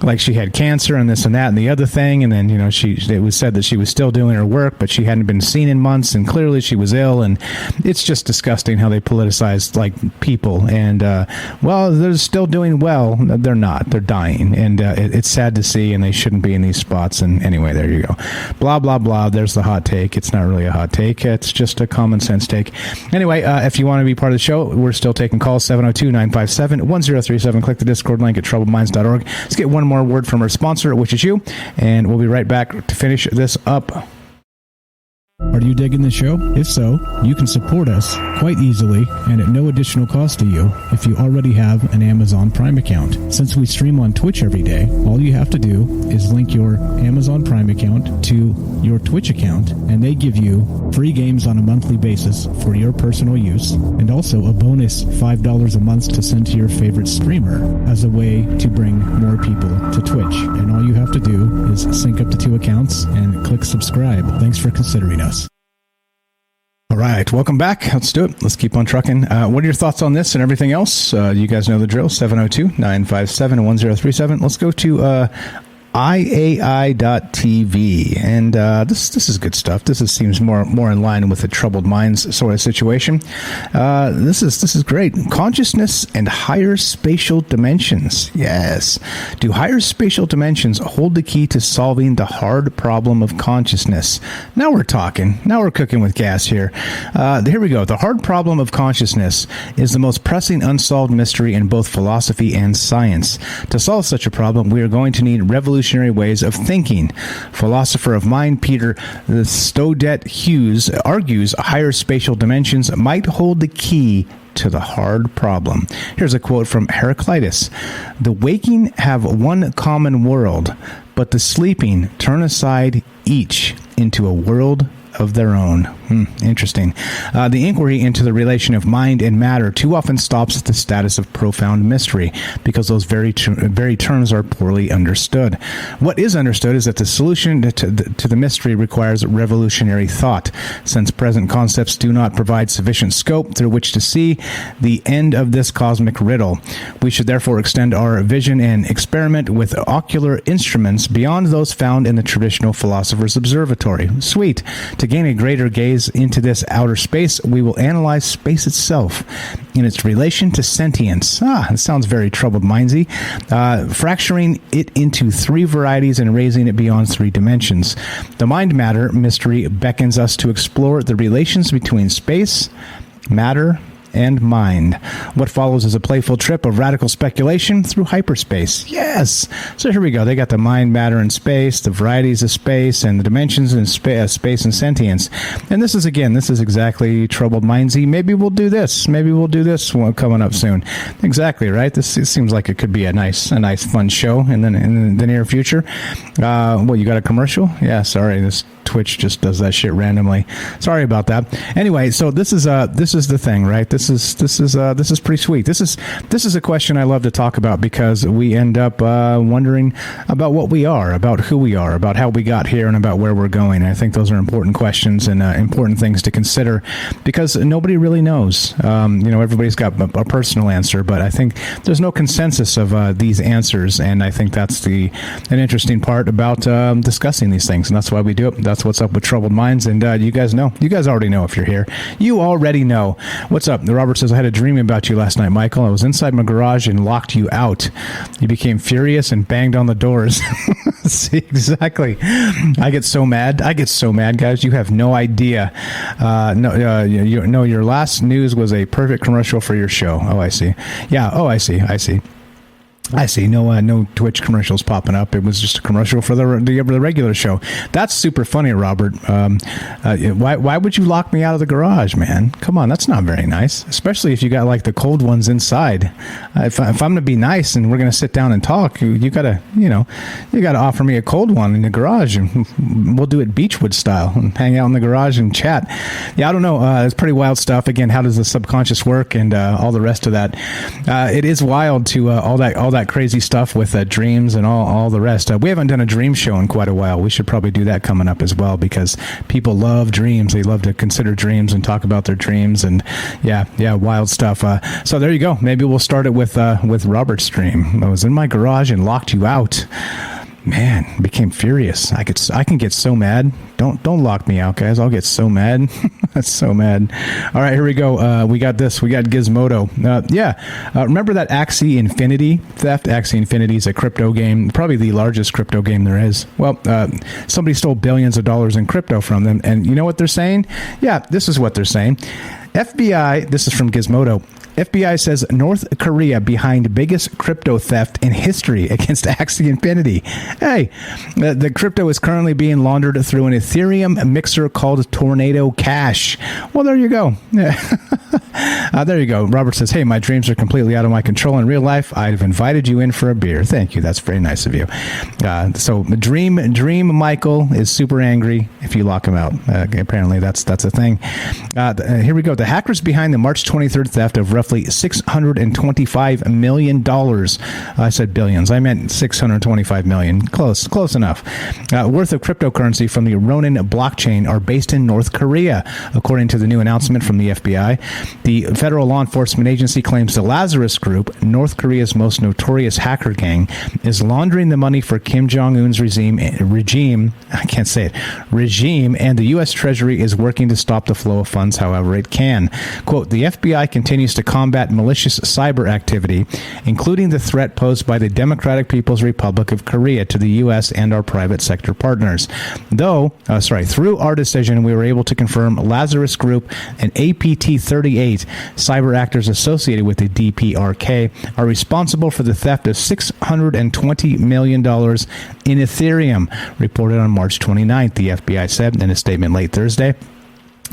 S1: like she had cancer and this and that and the other thing. And then, it was said that she was still doing her work, but she hadn't been seen in months, and clearly she was ill. And it's just disgusting how they politicize like people. And, they're still doing well. They're not. They're dying. And it's sad to see, and they shouldn't be in these spots. And anyway, there you go. Blah, blah, blah. There's the hot take. It's not really a hot take. It's just a common sense take. Anyway, if you want to be part of the show, we're still taking calls, 702-957-1037. Click the Discord link at troubledminds.org. Let's get one more word from our sponsor, which is you, and we'll be right back to finish this up. Are you digging the show? If so, you can support us quite easily and at no additional cost to you if you already have an Amazon Prime account. Since we stream on Twitch every day, all you have to do is link your Amazon Prime account to your Twitch account, and they give you free games on a monthly basis for your personal use, and also a bonus $5 a month to send to your favorite streamer as a way to bring more people to Twitch. And all you have to do is sync up to 2 accounts and click subscribe. Thanks for considering us. All right, welcome back. Let's do it. Let's keep on trucking. What are your thoughts on this and everything else? You guys know the drill, 702-957-1037. Let's go to IAI.TV, and this is good stuff. This seems more in line with the troubled minds sort of situation. This is great. Consciousness and higher spatial dimensions. Yes. Do higher spatial dimensions hold the key to solving the hard problem of consciousness? Now we're talking. Now we're cooking with gas here. Here we go. The hard problem of consciousness is the most pressing unsolved mystery in both philosophy and science. To solve such a problem, we are going to need revolutionary ways of thinking. Philosopher of mind Peter Stodet Hughes argues higher spatial dimensions might hold the key to the hard problem. Here's a quote from Heraclitus. The waking have one common world, but the sleeping turn aside each into a world of their own. Interesting. The inquiry into the relation of mind and matter too often stops at the status of profound mystery because those very terms are poorly understood. What is understood is that the solution to the mystery requires revolutionary thought. Since present concepts do not provide sufficient scope through which to see the end of this cosmic riddle, we should therefore extend our vision and experiment with ocular instruments beyond those found in the traditional philosopher's observatory. Sweet. To gain a greater gaze into this outer space, we will analyze space itself in its relation to sentience. It sounds very troubled mindsy. Fracturing it into 3 varieties and raising it beyond 3 dimensions. The mind-matter mystery beckons us to explore the relations between space, matter, and mind. What follows is a playful trip of radical speculation through hyperspace. Yes! So here we go. They got the mind, matter, and space, the varieties of space, and the dimensions in space and sentience. And this is exactly troubled mindsy. Maybe we'll do this. Maybe we'll do this one coming up soon. Exactly, right? It seems like it could be a nice fun show in the near future. You got a commercial? Yeah, sorry. This Twitch just does that shit randomly. Sorry about that. Anyway, so this is the thing, right? This is pretty sweet. This is a question I love to talk about because we end up wondering about what we are, about who we are, about how we got here, and about where we're going. And I think those are important questions and important things to consider because nobody really knows. Everybody's got a personal answer, but I think there's no consensus of these answers, and I think that's an interesting part about discussing these things, and that's why we do it. That's what's up with Troubled Minds, and you guys know. You guys already know if you're here. You already know. What's up? Robert says, I had a dream about you last night, Michael. I was inside my garage and locked you out. You became furious and banged on the doors. See, exactly. I get so mad, guys. You have no idea. Your last news was a perfect commercial for your show. Oh, I see. Yeah. Oh, I see. No Twitch commercials popping up. It was just a commercial for the regular show. That's super funny, Robert. Why would you lock me out of the garage, man? Come on, that's not very nice. Especially if you got like the cold ones inside. If I'm going to be nice and we're going to sit down and talk, you gotta offer me a cold one in the garage, and we'll do it Beechwood style and hang out in the garage and chat. Yeah, I don't know. It's pretty wild stuff. Again, how does the subconscious work and all the rest of that? It is wild to all that that crazy stuff with dreams and all the rest. We haven't done a dream show in quite a while. We should probably do that coming up as well, because people love dreams. They love to consider dreams and talk about their dreams, and wild stuff. So there you go. Maybe we'll start it with Robert's dream. I was in my garage and locked you out. Man, became furious. I can get so mad. Don't lock me out, guys. I'll get so mad. That's so mad. All right, here we go. We got this. We got Gizmodo. Remember that Axie Infinity theft? Axie Infinity is a crypto game, probably the largest crypto game there is. Well, somebody stole billions of dollars in crypto from them, and you know what they're saying? Yeah, this is what they're saying. FBI, this is from Gizmodo. FBI says North Korea behind biggest crypto theft in history against Axie Infinity. Hey, the crypto is currently being laundered through an Ethereum mixer called Tornado Cash. Well, there you go. There you go. Robert says, hey, my dreams are completely out of my control in real life. I'd have invited you in for a beer. Thank you. That's very nice of you. So Dream Michael is super angry if you lock him out. Apparently that's a thing. Here we go. The hackers behind the March 23rd theft of roughly $625 million. I said billions. I meant $625 million. Close enough. Worth of cryptocurrency from the Ronin blockchain are based in North Korea, according to the new announcement from the FBI. The federal law enforcement agency claims the Lazarus Group, North Korea's most notorious hacker gang, is laundering the money for Kim Jong-un's regime, I can't say it, regime, and the U.S. Treasury is working to stop the flow of funds however it can. Quote, the FBI continues to combat malicious cyber activity, including the threat posed by the Democratic People's Republic of Korea to the U.S. and our private sector partners. Through our decision, we were able to confirm Lazarus Group and APT-38 cyber actors associated with the DPRK are responsible for the theft of $620 million in Ethereum, reported on March 29th, the FBI said in a statement late Thursday.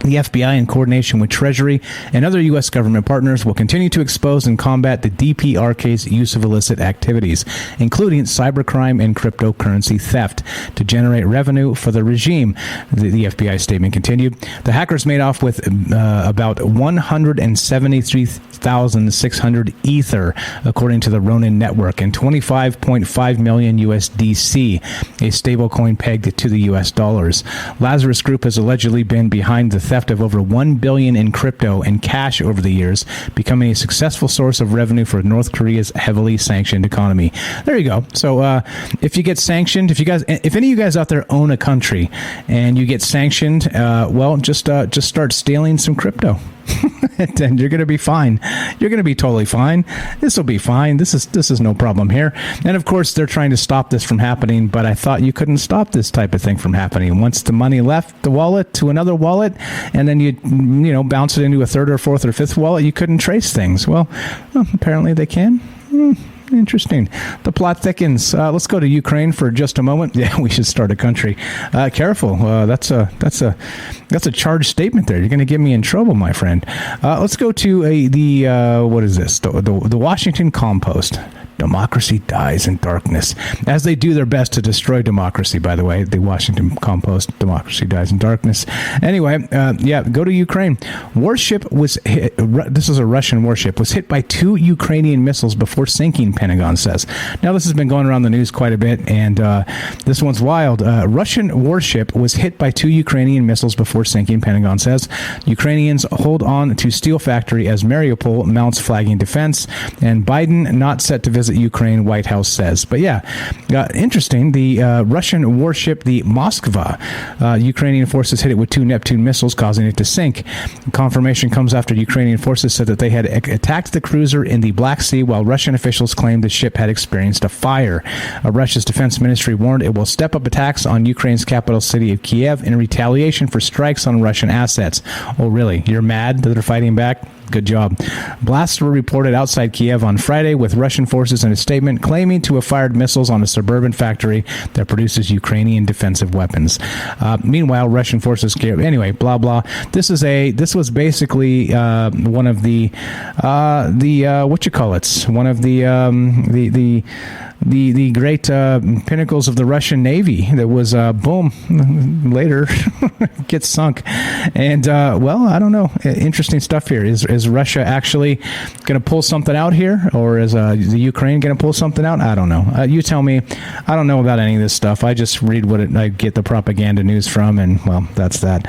S1: The FBI, in coordination with Treasury and other U.S. government partners, will continue to expose and combat the DPRK's use of illicit activities, including cybercrime and cryptocurrency theft, to generate revenue for the regime, the FBI statement continued. The hackers made off with about 173,600 Ether, according to the Ronin network, and 25.5 million USDC, a stablecoin pegged to the U.S. dollars. Lazarus Group has allegedly been behind the theft of over $1 billion in crypto and cash over the years, becoming a successful source of revenue for North Korea's heavily sanctioned economy. There you go. So if you get sanctioned, if any of you guys out there own a country and you get sanctioned, just start stealing some crypto. And you're going to be fine. You're going to be totally fine. This will be fine. This is no problem here. And of course, they're trying to stop this from happening, but I thought you couldn't stop this type of thing from happening. Once the money left the wallet to another wallet, and then you bounce it into a third or fourth or fifth wallet, you couldn't trace things. Well, apparently they can. Interesting. The plot thickens. Let's go to Ukraine for just a moment. Yeah, we should start a country. Careful. That's a charged statement there. You're going to get me in trouble, my friend. Let's go to what is this? The Washington Compost. Democracy dies in darkness. As they do their best to destroy democracy, by the way, the Washington Compost, democracy dies in darkness. Anyway, go to Ukraine. Warship was hit, this is a Russian warship, was hit by 2 Ukrainian missiles before sinking, Pentagon says. Now, this has been going around the news quite a bit, and this one's wild. Russian warship was hit by 2 Ukrainian missiles before sinking, Pentagon says. Ukrainians hold on to steel factory as Mariupol mounts flagging defense, and Biden not set to visit Ukraine, White House says. But interesting. The Russian warship, the Moskva, Ukrainian forces hit it with 2 Neptune missiles, causing it to sink. Confirmation comes after Ukrainian forces said that they had attacked the cruiser in the Black Sea, while Russian officials claimed the ship had experienced a fire. Russia's defense ministry warned it will step up attacks on Ukraine's capital city of Kiev in retaliation for strikes on Russian assets. Oh, really? You're mad that they're fighting back? Good job. Blasts were reported outside Kiev on Friday, with Russian forces in a statement claiming to have fired missiles on a suburban factory that produces Ukrainian defensive weapons. Meanwhile, Russian forces... Anyway, blah, blah. This was basically one of the... the great pinnacles of the Russian Navy that was, boom, later gets sunk. And, well, I don't know. Interesting stuff here. Is Russia actually going to pull something out here? Or is the Ukraine going to pull something out? I don't know. You tell me. I don't know about any of this stuff. I just read what I get the propaganda news from, and, well, that's that.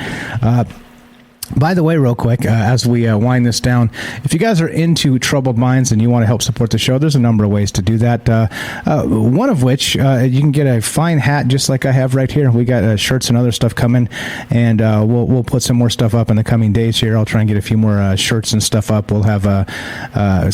S1: By the way, real quick, as we wind this down, if you guys are into Troubled Minds and you want to help support the show, there's a number of ways to do that. One of which, you can get a fine hat just like I have right here. We got shirts and other stuff coming, and we'll put some more stuff up in the coming days here. I'll try and get a few more shirts and stuff up. We'll have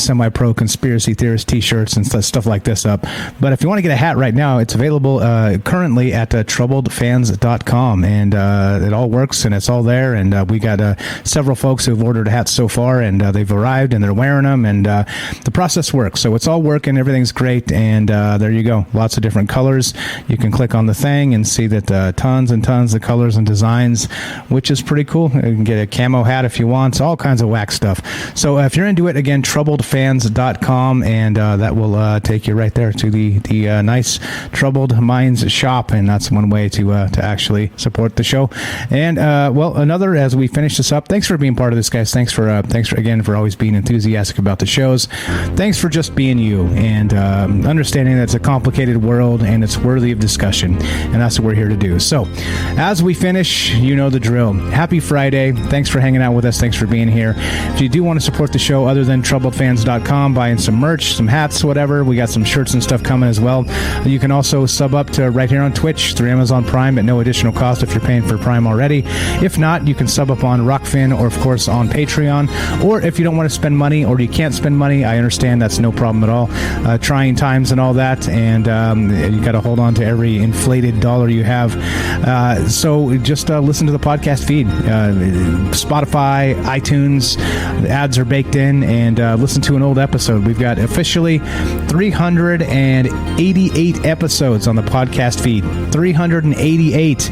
S1: semi-pro conspiracy theorist t-shirts and stuff like this up. But if you want to get a hat right now, it's available currently at troubledfans.com, and it all works, and it's all there, and we got several folks who've ordered hats so far, and they've arrived and they're wearing them, and the process works. So it's all working, everything's great, and there you go. Lots of different colors. You can click on the thing and see that tons and tons of colors and designs, which is pretty cool. You can get a camo hat if you want, all kinds of whack stuff. So if you're into it, again, troubledfans.com, and that will take you right there to the nice Troubled Minds shop, and that's one way to actually support the show. And well, another, as we finish this up, thanks for being part of this, guys. Thanks for again for always being enthusiastic about the shows. Thanks for just being you, and understanding that it's a complicated world and it's worthy of discussion, and that's what we're here to do. So as we finish, you know the drill. Happy Friday. Thanks for hanging out with us. Thanks for being here. If you do want to support the show other than troubledfans.com, buying some merch, some hats, whatever, we got some shirts and stuff coming as well. You can also sub up to right here on Twitch through Amazon Prime at no additional cost if you're paying for Prime already. If not, you can sub up on Rockfin, or of course on Patreon. Or if you don't want to spend money, or you can't spend money, I understand, that's no problem at all. Trying times and all that, and you got to hold on to every inflated dollar you have. So just listen to the podcast feed, Spotify, iTunes. The ads are baked in, and listen to an old episode. We've got officially 388 episodes on the podcast feed. 388.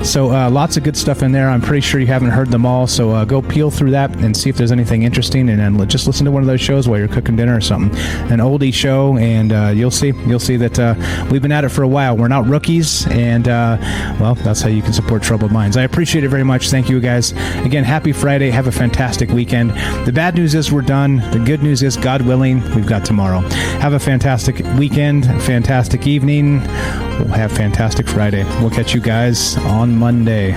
S1: So lots of good stuff in there. I'm pretty sure you haven't heard them all, so go peel through that and see if there's anything interesting, and then just listen to one of those shows while you're cooking dinner or something. An oldie show, and you'll see that we've been at it for a while. We're not rookies, and well, that's how you can support Troubled Minds. I appreciate it very much. Thank you, guys. Again, happy Friday. Have a fantastic weekend. The bad news is we're done. The good news is, God willing, we've got tomorrow. Have a fantastic weekend, fantastic evening. We'll have fantastic Friday. We'll catch you guys on Monday.